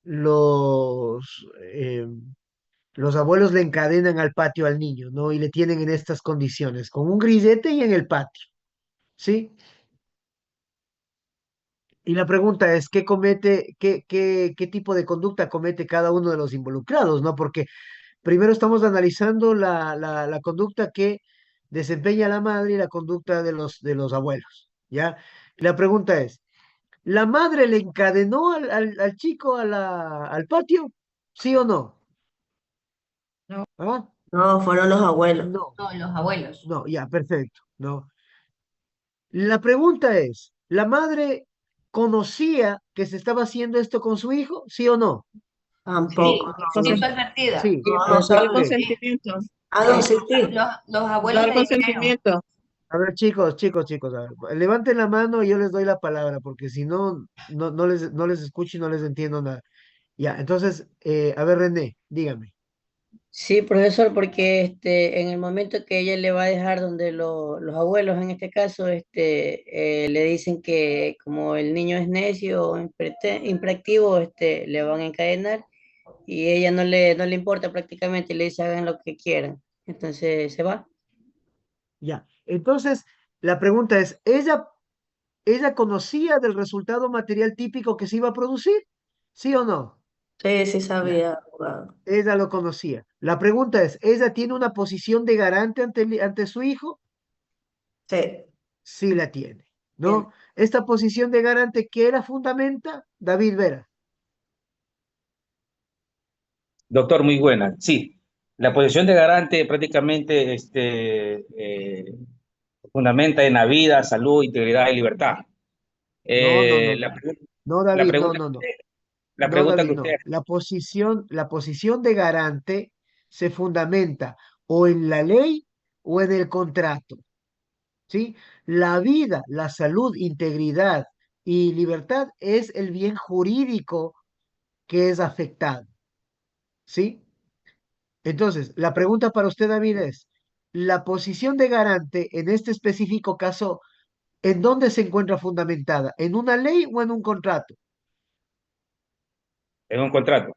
los, eh, los abuelos le encadenan al patio al niño, ¿no? Y le tienen en estas condiciones, con un grillete y en el patio, ¿sí? Y la pregunta es, ¿qué tipo de conducta comete cada uno de los involucrados, ¿no? Porque primero estamos analizando la conducta que desempeña la madre y la conducta de los abuelos, ¿ya? Y la pregunta es, ¿la madre le encadenó al chico al patio? ¿Sí o no? No. ¿Ah? No, fueron los abuelos. No, No, los abuelos. no, ya, perfecto, ¿no? La pregunta es, ¿la madre conocía que se estaba haciendo esto con su hijo? ¿Sí o no? Sí, Tampoco. No, sí no, fue advertida. Sí, No, no pero ¿por da el qué? sabe. consentimiento. A no existir. Los Da abuelos el le dijeron. consentimiento. A ver, chicos, chicos, chicos, a ver, levanten la mano y yo les doy la palabra, porque si no, no les escucho y no les entiendo nada. Ya, entonces, a ver, René, dígame. Sí, profesor, porque en el momento que ella le va a dejar donde los abuelos, en este caso, le dicen que como el niño es necio o impractivo, le van a encadenar y ella no le importa prácticamente, le dice hagan lo que quieran. Entonces se va. Ya, entonces, la pregunta es, ¿ella conocía del resultado material típico que se iba a producir? ¿Sí o no? Sí, sí Ya, sabía, abogado. ella lo conocía. La pregunta es, ¿ella tiene una posición de garante ante su hijo? Sí, Sí la tiene, bien. ¿no? Esta posición de garante, ¿qué la fundamenta? David Vera. Doctor, muy buena. Sí, la posición de garante prácticamente fundamenta en la vida, salud, integridad y libertad. No, no, no, La, no. pregu- No, la David, no, pregunta, no, no. la No, pregunta David, que usted no. La posición de garante se fundamenta o en la ley o en el contrato, ¿sí? La vida, la salud, integridad y libertad es el bien jurídico que es afectado, ¿sí? Entonces, la pregunta para usted, David, es, la posición de garante en este específico caso, ¿en dónde se encuentra fundamentada? ¿En una ley o en un contrato? en un contrato.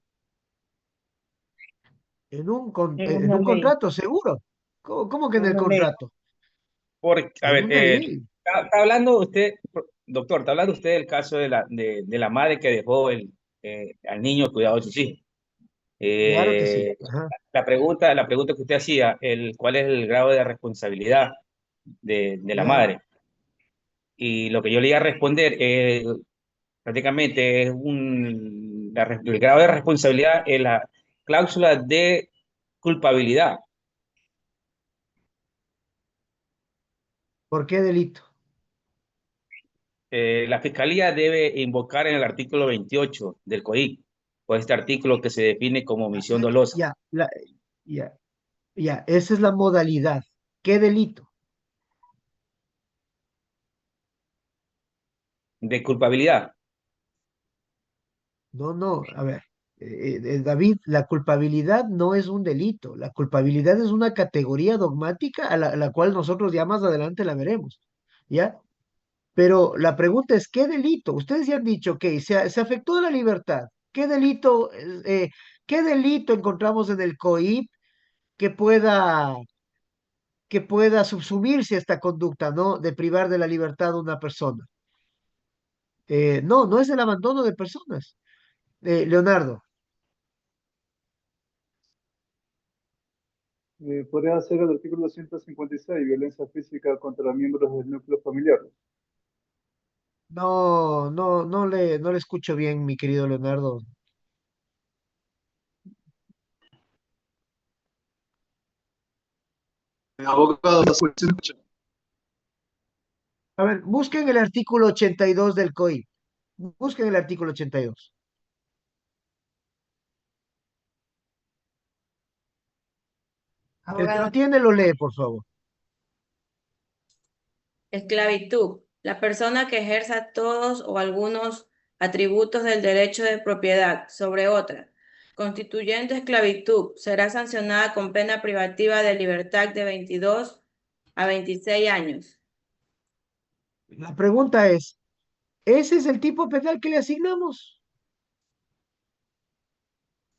En un, con- En en una un ley. contrato, seguro. ¿Cómo que en En el una ley. contrato? Porque, a En ver, una ley. está hablando usted, doctor, está hablando usted del caso de la madre que dejó al niño cuidado de sus hijos. Claro que sí. Eh, Ajá. la pregunta que usted hacía, ¿cuál es el grado de responsabilidad de la Ya. madre? Y lo que yo le iba a responder prácticamente es el grado de responsabilidad es la cláusula de culpabilidad. ¿Por qué delito? La fiscalía debe invocar en el artículo 28 del CODIC, o este artículo que se define como omisión dolosa, Ya, ya, ya. Esa es la modalidad. ¿Qué delito? de culpabilidad. No, no. A ver, David, la culpabilidad no es un delito. La culpabilidad es una categoría dogmática a la cual nosotros ya más adelante la veremos. ¿Ya? Pero la pregunta es, ¿qué delito? Ustedes ya han dicho que se afectó la libertad. ¿Qué delito encontramos en el COIP que pueda subsumirse a esta conducta, ¿no? De privar de la libertad a una persona. No, no es el abandono de personas. Leonardo, Podría ser el artículo 156, violencia física contra miembros del núcleo familiar. no, no, no le escucho bien, mi querido Leonardo. Abogado, A ver, busquen el artículo 82 del COIP. Busquen el artículo 82. El que lo Abogado, tiene lo lee, por favor. esclavitud. La persona que ejerza todos o algunos atributos del derecho de propiedad sobre otra, constituyendo esclavitud, será sancionada con pena privativa de libertad de 22 a 26 años. La pregunta es, ¿ese es el tipo penal que le asignamos?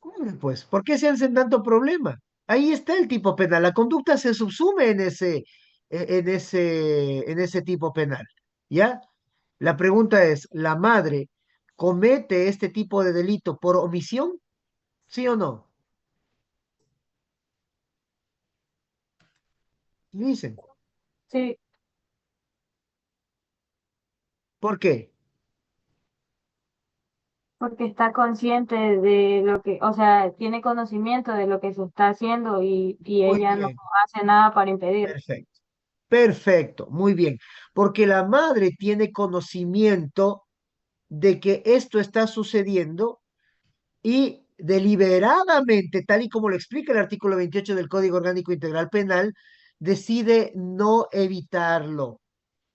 Hombre, pues, ¿por qué se hacen tanto problema? Ahí está el tipo penal. La conducta se subsume en ese tipo penal. ¿Ya? La pregunta es, ¿la madre comete este tipo de delito por omisión? ¿Sí o no? Dicen. Sí, ¿Por qué? porque está consciente de lo que, o sea, tiene conocimiento de lo que se está haciendo y Muy ella no bien, hace nada para impedir. perfecto. Perfecto, muy bien. Porque la madre tiene conocimiento de que esto está sucediendo y deliberadamente, tal y como lo explica el artículo 28 del Código Orgánico Integral Penal, decide no evitarlo.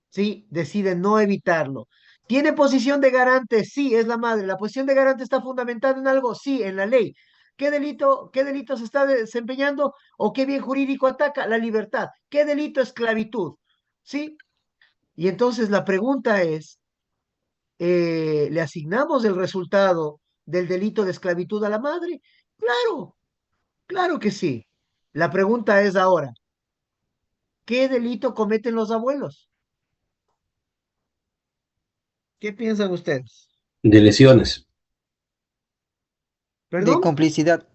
¿Sí? Decide no evitarlo. ¿Tiene posición de garante? Sí, es la madre. ¿La posición de garante está fundamentada en algo? Sí, en la ley. ¿Qué delito se está desempeñando o qué bien jurídico ataca? La libertad. ¿Qué delito? Esclavitud. ¿Sí? Y entonces la pregunta es, ¿le asignamos el resultado del delito de esclavitud a la madre? Claro, claro que sí. La pregunta es ahora, ¿qué delito cometen los abuelos? ¿Qué piensan ustedes? De lesiones, De ¿Perdón? complicidad.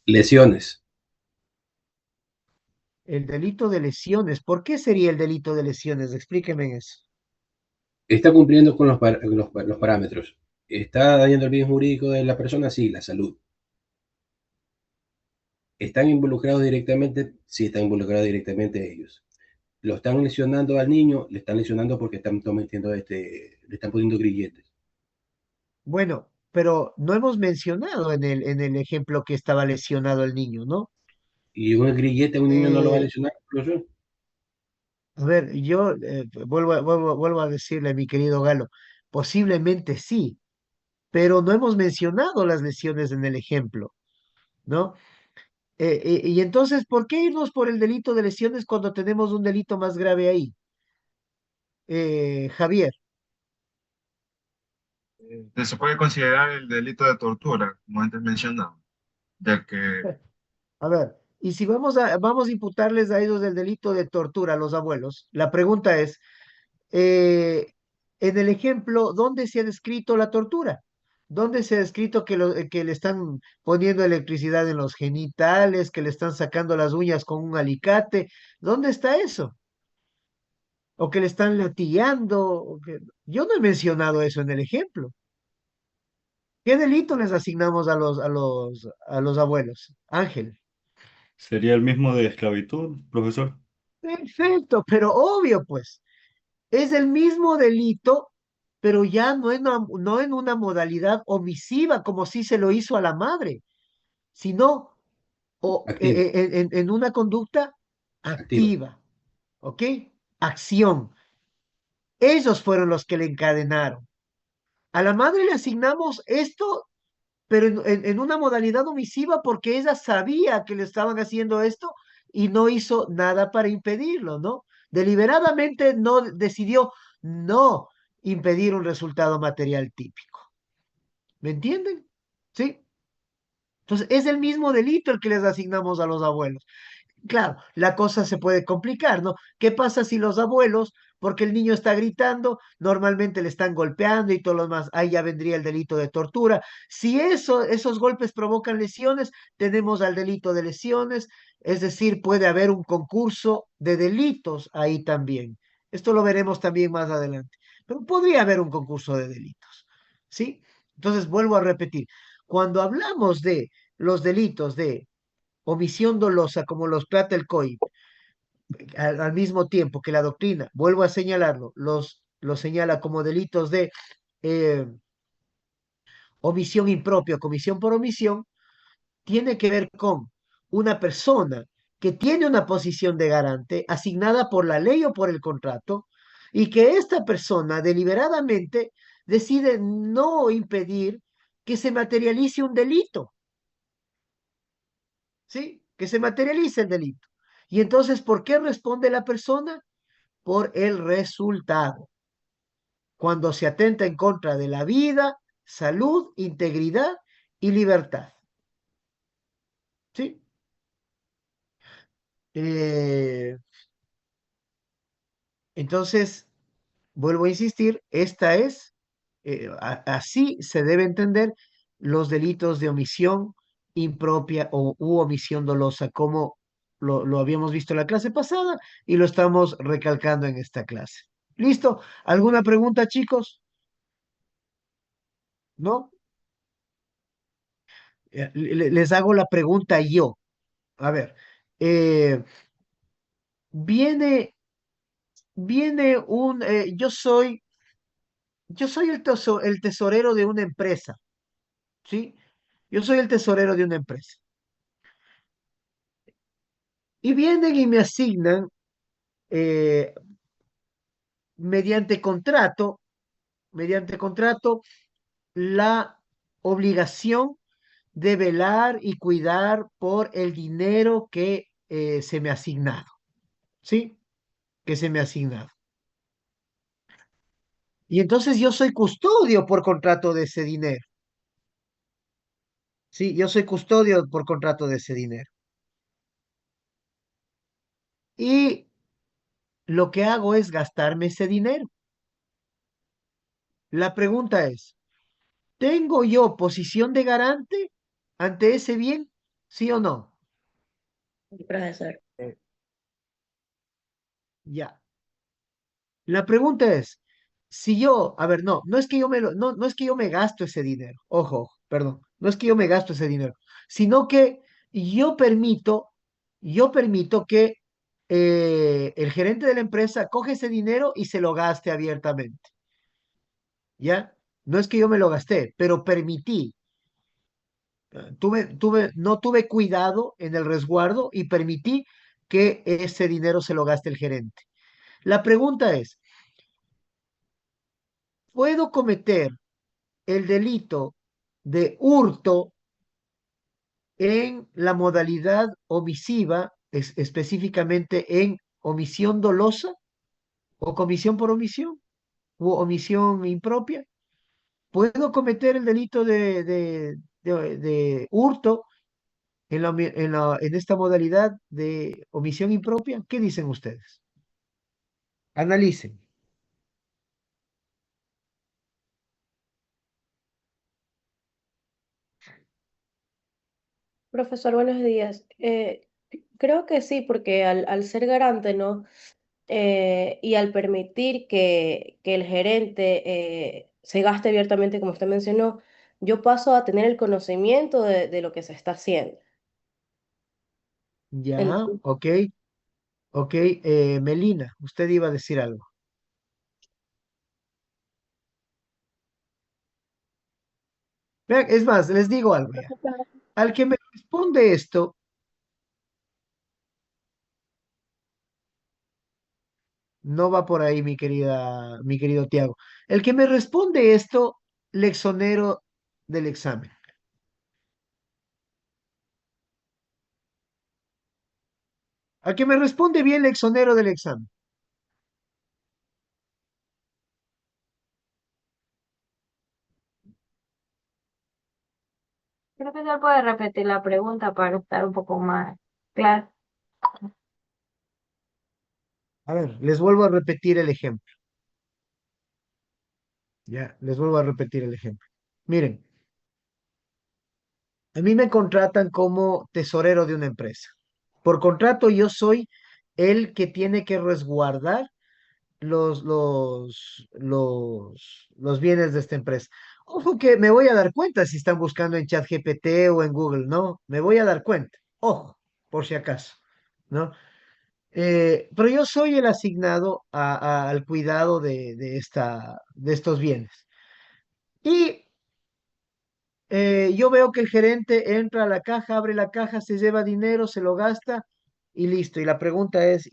lesiones. El delito de lesiones. ¿Por qué sería el delito de lesiones? Explíqueme eso. Está cumpliendo con los parámetros. ¿Está dañando el bien jurídico de la persona? Sí, la salud. ¿Están involucrados directamente? Sí, están involucrados directamente ellos. ¿Lo están lesionando al niño? Le están lesionando porque están metiendo le están poniendo grilletes. Bueno, pero no hemos mencionado en el ejemplo que estaba lesionado el niño, ¿no? ¿Y un grillete a un niño no lo va a Eh, lesionar, profesor? a ver, yo vuelvo a decirle a mi querido Galo, posiblemente sí, pero no hemos mencionado las lesiones en el ejemplo, ¿no? Y entonces, ¿por qué irnos por el delito de lesiones cuando tenemos un delito más grave ahí? Javier. Se puede considerar el delito de tortura, como antes mencionaba, ya que A ver, y si vamos a imputarles a ellos el delito de tortura a los abuelos, la pregunta es, eh, en el ejemplo, ¿dónde se ha descrito la tortura? ¿Dónde se ha descrito que le están poniendo electricidad en los genitales, que le están sacando las uñas con un alicate? ¿Dónde está eso? ¿O que le están latigando? Yo no he mencionado eso en el ejemplo. ¿Qué delito les asignamos a los abuelos? Ángel. ¿Sería el mismo de esclavitud, profesor? Perfecto, pero obvio, pues. Es el mismo delito, pero ya no en una modalidad omisiva como si se lo hizo a la madre, sino Activa, en una conducta activa. activa, ¿ok? Acción. Ellos fueron los que le encadenaron. A la madre le asignamos esto, pero en una modalidad omisiva porque ella sabía que le estaban haciendo esto y no hizo nada para impedirlo, ¿no? Deliberadamente no decidió no impedir un resultado material típico. ¿Me entienden? ¿sí? Entonces, es el mismo delito el que les asignamos a los abuelos. Claro, la cosa se puede complicar, ¿no? ¿Qué pasa si los abuelos, porque el niño está gritando, normalmente le están golpeando y todo lo demás? Ahí ya vendría el delito de tortura. Si esos golpes provocan lesiones, tenemos al delito de lesiones, es decir, puede haber un concurso de delitos ahí también. Esto lo veremos también más adelante. Pero podría haber un concurso de delitos, ¿sí? Entonces, vuelvo a repetir, cuando hablamos de los delitos de omisión dolosa como los plata el COI, al mismo tiempo que la doctrina, vuelvo a señalarlo, los señala como delitos de eh, omisión impropia, comisión por omisión, tiene que ver con una persona que tiene una posición de garante asignada por la ley o por el contrato y que esta persona deliberadamente decide no impedir que se materialice un delito, ¿sí? Que se materialice el delito. Y entonces, ¿por qué responde la persona? Por el resultado. Cuando se atenta en contra de la vida, salud, integridad y libertad. ¿Sí? Eh, entonces, vuelvo a insistir, así se debe entender los delitos de omisión impropia u omisión dolosa, como lo habíamos visto en la clase pasada y lo estamos recalcando en esta clase. ¿Listo? ¿Alguna pregunta, chicos? ¿No? Les hago la pregunta yo. A ver, eh, viene, yo soy el tesorero de una empresa, ¿sí? Yo soy el tesorero de una empresa. Y vienen y me asignan eh, mediante contrato, mediante contrato, la obligación de velar y cuidar por el dinero que se me ha asignado, ¿sí? Que se me ha asignado. Y entonces yo soy custodio por contrato de ese dinero. Sí, yo soy custodio por contrato de ese dinero. Y lo que hago es gastarme ese dinero. La pregunta es, ¿tengo yo posición de garante ante ese bien? ¿Sí o no? Profesor. Ya. La pregunta es, si yo, a ver, no es que no es que yo me gasto ese dinero, ojo, perdón, no es que yo me gasto ese dinero, sino que yo permito, yo permito que el gerente de la empresa coge ese dinero y se lo gaste abiertamente, ¿ya? No es que yo me lo gasté, pero permití, no tuve cuidado en el resguardo y permití que ese dinero se lo gaste el gerente. La pregunta es, ¿puedo cometer el delito de hurto en la modalidad omisiva, específicamente en omisión dolosa o comisión por omisión u omisión impropia? ¿Puedo cometer el delito de hurto en esta modalidad de omisión impropia? ¿Qué dicen ustedes? Analicen. Profesor, buenos días. Creo que sí, porque al ser garante, ¿no? Y al permitir que el gerente se gaste abiertamente, como usted mencionó, yo paso a tener el conocimiento de lo que se está haciendo. Ya, Entonces, ok, ok. Melina, usted iba a decir algo. Vean, es más, les digo algo ya. Al que me responde esto, no va por ahí, mi querido Tiago. El que me responde esto, le exonero del examen. Al que me responde bien, le exonero del examen. Profesor, puede repetir la pregunta para estar un poco más claro. A ver, les vuelvo a repetir el ejemplo. Ya, les vuelvo a repetir el ejemplo. Miren, a mí me contratan como tesorero de una empresa. Por contrato, yo soy el que tiene que resguardar los bienes de esta empresa. Ojo que me voy a dar cuenta si están buscando en ChatGPT o en Google, ¿no? Me voy a dar cuenta. Ojo, por si acaso, ¿no? Pero yo soy el asignado al cuidado de estos bienes. Y yo veo que el gerente entra a la caja, abre la caja, se lleva dinero, se lo gasta y listo. Y la pregunta es,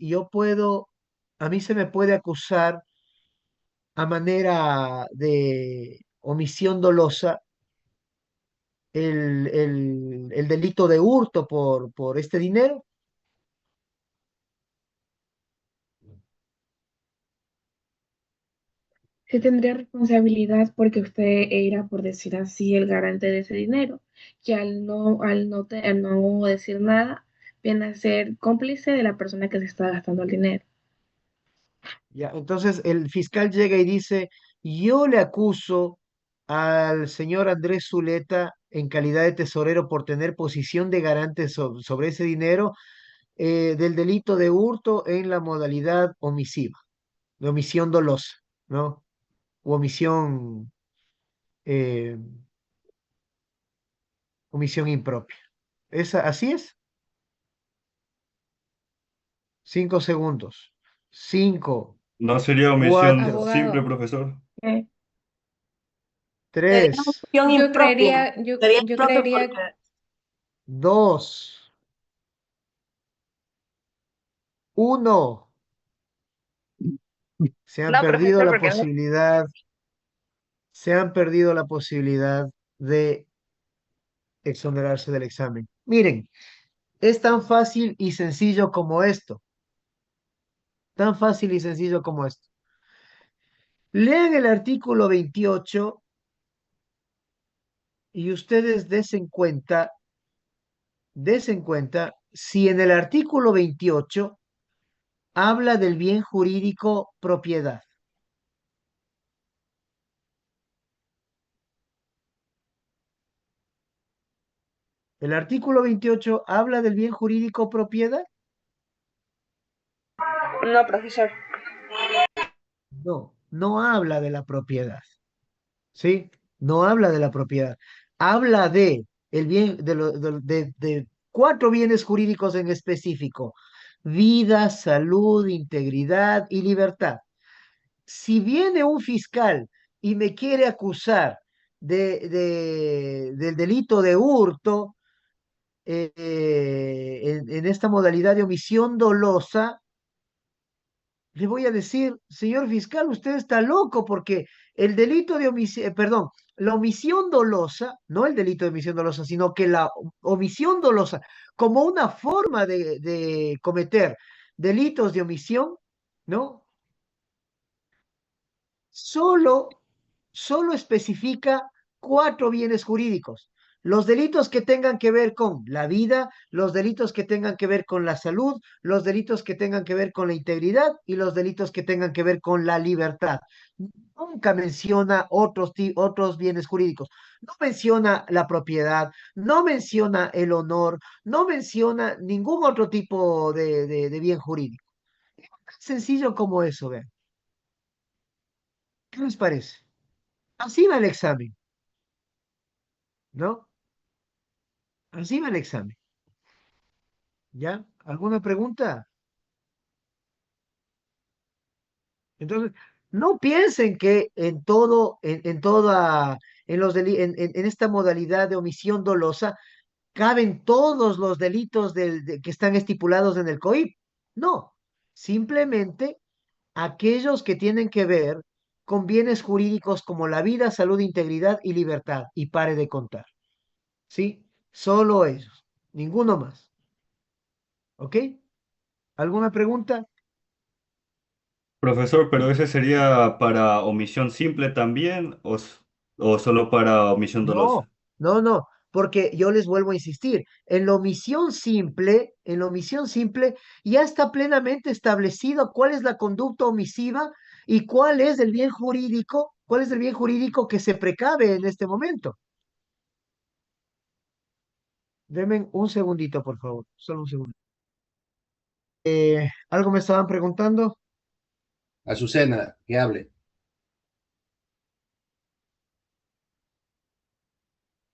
a mí se me puede acusar a manera de omisión dolosa el delito de hurto por este dinero? Sí tendría responsabilidad porque usted era, por decir así, el garante de ese dinero, que al no decir nada, viene a ser cómplice de la persona que se está gastando el dinero. Ya, entonces el fiscal llega y dice, yo le acuso al señor Andrés Zuleta en calidad de tesorero por tener posición de garante sobre ese dinero del delito de hurto en la modalidad omisiva, de omisión dolosa, ¿no? U eh, omisión impropia. ¿Así es? 5 segundos. Cinco, ¿No sería omisión cuatro, simple, Abogado, profesor? Eh, Sería tres, omisión yo impropia. creería, yo, Sería yo impropia creería, porque dos, uno. Se han no, perdido profesor, la porque no. posibilidad, se han perdido la posibilidad de exonerarse del examen. Miren, es tan fácil y sencillo como esto. Tan fácil y sencillo como esto. Lean el artículo 28 y ustedes desen cuenta si en el artículo 28 habla del bien jurídico propiedad. ¿El artículo 28 habla del bien jurídico propiedad? No, profesor. No, no habla de la propiedad, ¿sí? No habla de la propiedad. Habla de el bien, de cuatro bienes jurídicos en específico: vida, salud, integridad y libertad. Si viene un fiscal y me quiere acusar del delito de hurto en esta modalidad de omisión dolosa, le voy a decir, señor fiscal, usted está loco porque el delito de omisión, perdón, la omisión dolosa, no el delito de omisión dolosa, sino que la omisión dolosa como una forma de cometer delitos de omisión, ¿no? Solo, solo especifica cuatro bienes jurídicos. Los delitos que tengan que ver con la vida, los delitos que tengan que ver con la salud, los delitos que tengan que ver con la integridad y los delitos que tengan que ver con la libertad. Nunca menciona otros bienes jurídicos. No menciona la propiedad, no menciona el honor, no menciona ningún otro tipo de bien jurídico. Tan sencillo como eso, vean. ¿Qué les parece? Así va el examen, ¿no? Así va el examen. ¿Ya? ¿Alguna pregunta? Entonces, no piensen que en toda, en esta modalidad de omisión dolosa caben todos los delitos que están estipulados en el COIP. No, simplemente aquellos que tienen que ver con bienes jurídicos como la vida, salud, integridad y libertad. Y pare de contar. ¿Sí? Solo ellos, ninguno más. ¿Ok? ¿Alguna pregunta? Profesor, pero ese sería para omisión simple también o solo para omisión No, dolosa. no, no. porque yo les vuelvo a insistir, en la omisión simple ya está plenamente establecido cuál es la conducta omisiva y cuál es el bien jurídico que se precave en este momento. Denme un segundito, por favor, solo un segundo. ¿Algo me estaban preguntando? Azucena, que hable.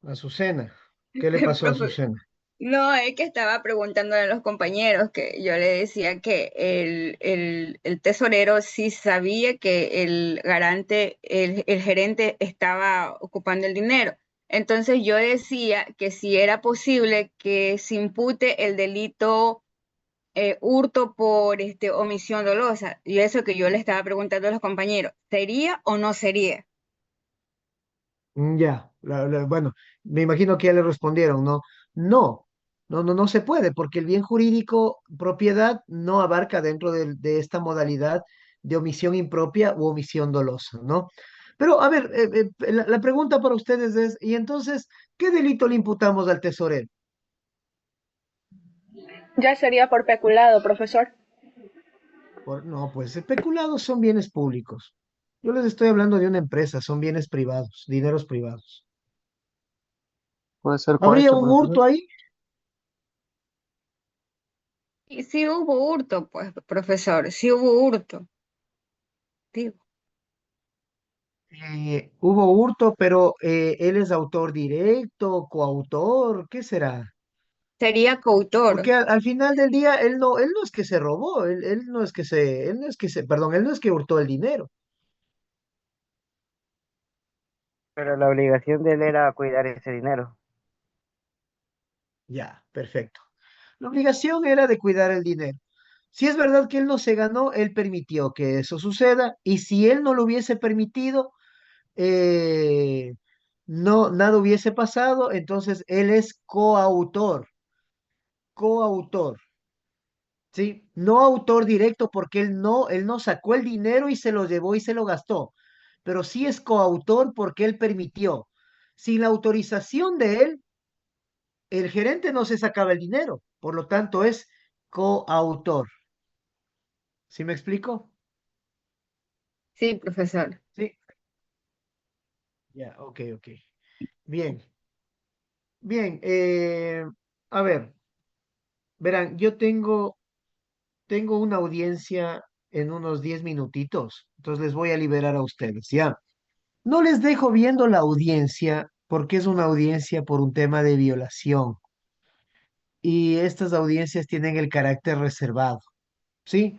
Azucena, ¿qué le pasó a Profe, Azucena? no, es que estaba preguntándole a los compañeros que yo le decía que el tesorero sí sabía que el garante, el gerente estaba ocupando el dinero. Entonces yo decía que si era posible que se impute el delito hurto por omisión dolosa. Y eso que yo le estaba preguntando a los compañeros, ¿sería o no sería? Ya, bueno, me imagino que ya le respondieron, ¿no? No, no se puede, porque el bien jurídico propiedad no abarca dentro de esta modalidad de omisión impropia u omisión dolosa, ¿no? Pero, a ver, la pregunta para ustedes es, ¿y entonces qué delito le imputamos al tesorero? Ya sería por peculado, profesor. No, pues especulados son bienes públicos. Yo les estoy hablando de una empresa, son bienes privados, dineros privados. Puede ser ¿Habría cohecho, un profesor. hurto ahí? Y sí hubo hurto, pues, profesor, sí hubo hurto. Digo, Hubo hurto, pero él es autor directo, coautor, ¿qué será? sería coautor. Porque al final del día él no es que se robó, él no es que perdón, él no es que hurtó el dinero. Pero la obligación de él era cuidar ese dinero. Ya, perfecto. La obligación era de cuidar el dinero. Si es verdad que él no se ganó, él permitió que eso suceda, y si él no lo hubiese permitido, eh, no, nada hubiese pasado, entonces él es coautor. ¿Sí? No autor directo porque él no sacó el dinero y se lo llevó y se lo gastó, pero sí es coautor porque él permitió. Sin la autorización de él, el gerente no se sacaba el dinero, por lo tanto es coautor. ¿Sí me explico? Sí, profesor. Sí. Ya, ok. Bien, bien. A ver, verán, tengo una audiencia en unos 10 minutitos, entonces les voy a liberar a ustedes, ¿ya? No les dejo viendo la audiencia porque es una audiencia por un tema de violación y estas audiencias tienen el carácter reservado, ¿sí?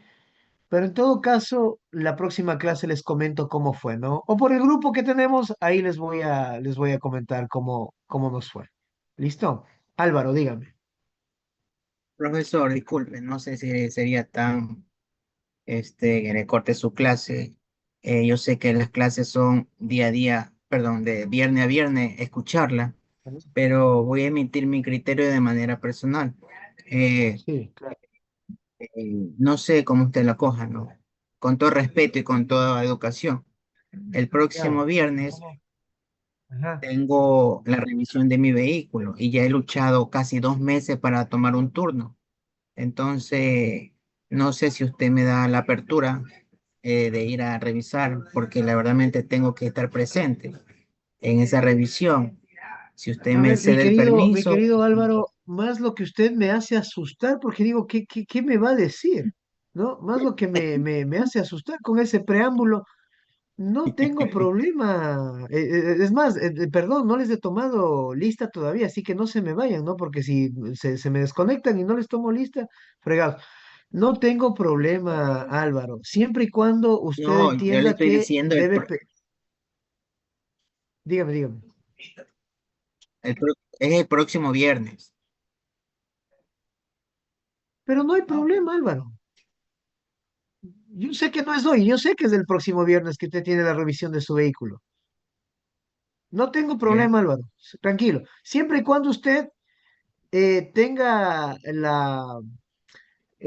Pero en todo caso, la próxima clase les comento cómo fue, ¿no? O por el grupo que tenemos, ahí les voy a comentar cómo nos fue. ¿Listo? Álvaro, dígame. Profesor, disculpe, no sé si sería tan, que le corte su clase. Yo sé que las clases son día a día, perdón, de viernes a viernes, escucharla, pero voy a emitir mi criterio de manera personal. Eh, Sí, claro. no sé cómo usted la coja, ¿no? Con todo respeto y con toda educación. El próximo Ya. viernes Ajá. tengo la revisión de mi vehículo y ya he luchado casi 2 meses para tomar un turno. Entonces, no sé si usted me da la apertura de ir a revisar, porque la verdadmente tengo que estar presente en esa revisión. Si usted A me ver, cede el mi permiso, querido Álvaro, más lo que usted me hace asustar, porque digo, ¿qué me va a decir? ¿No? Más lo que me hace asustar con ese preámbulo. No tengo problema. Es más, perdón, no les he tomado lista todavía, así que no se me vayan, ¿no? Porque si se me desconectan y no les tomo lista, fregados. No tengo problema, Álvaro, siempre y cuando usted no, yo le entienda estoy que diciendo dígame. es el próximo viernes. Pero no hay problema, Álvaro. Yo sé que no es hoy, yo sé que es el próximo viernes que usted tiene la revisión de su vehículo. No tengo ¿Ya? problema, Álvaro. Tranquilo. Siempre y cuando usted tenga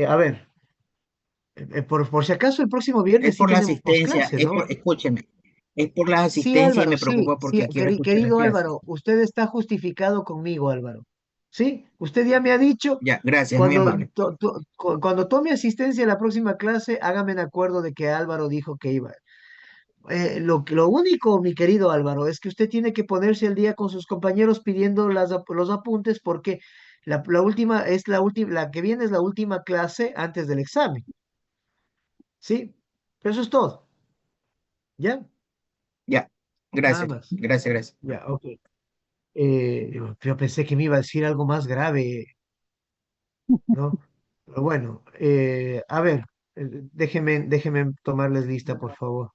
a ver, por si acaso el próximo Es viernes sí por la tenemos asistencia, clase, ¿no? escúcheme, Es por la Sí, asistencia y Álvaro, me sí, preocupa sí, porque quiero escuchar las querido clases. Álvaro, usted está justificado conmigo, Álvaro. ¿Sí? Usted ya me ha dicho, Ya, gracias, muy amable. cuando tome asistencia a la próxima clase, hágame en acuerdo de que Álvaro dijo que iba. Lo único, mi querido Álvaro, es que usted tiene que ponerse al día con sus compañeros pidiendo los apuntes porque la última es la última, la que viene es la última clase antes del examen. ¿Sí? Pero eso es todo. ¿Ya? Ya, Nada gracias, más. gracias, gracias. Ya, ok. Yo pensé que me iba a decir algo más grave, ¿no? Pero bueno, a ver, déjeme tomarles lista, por favor.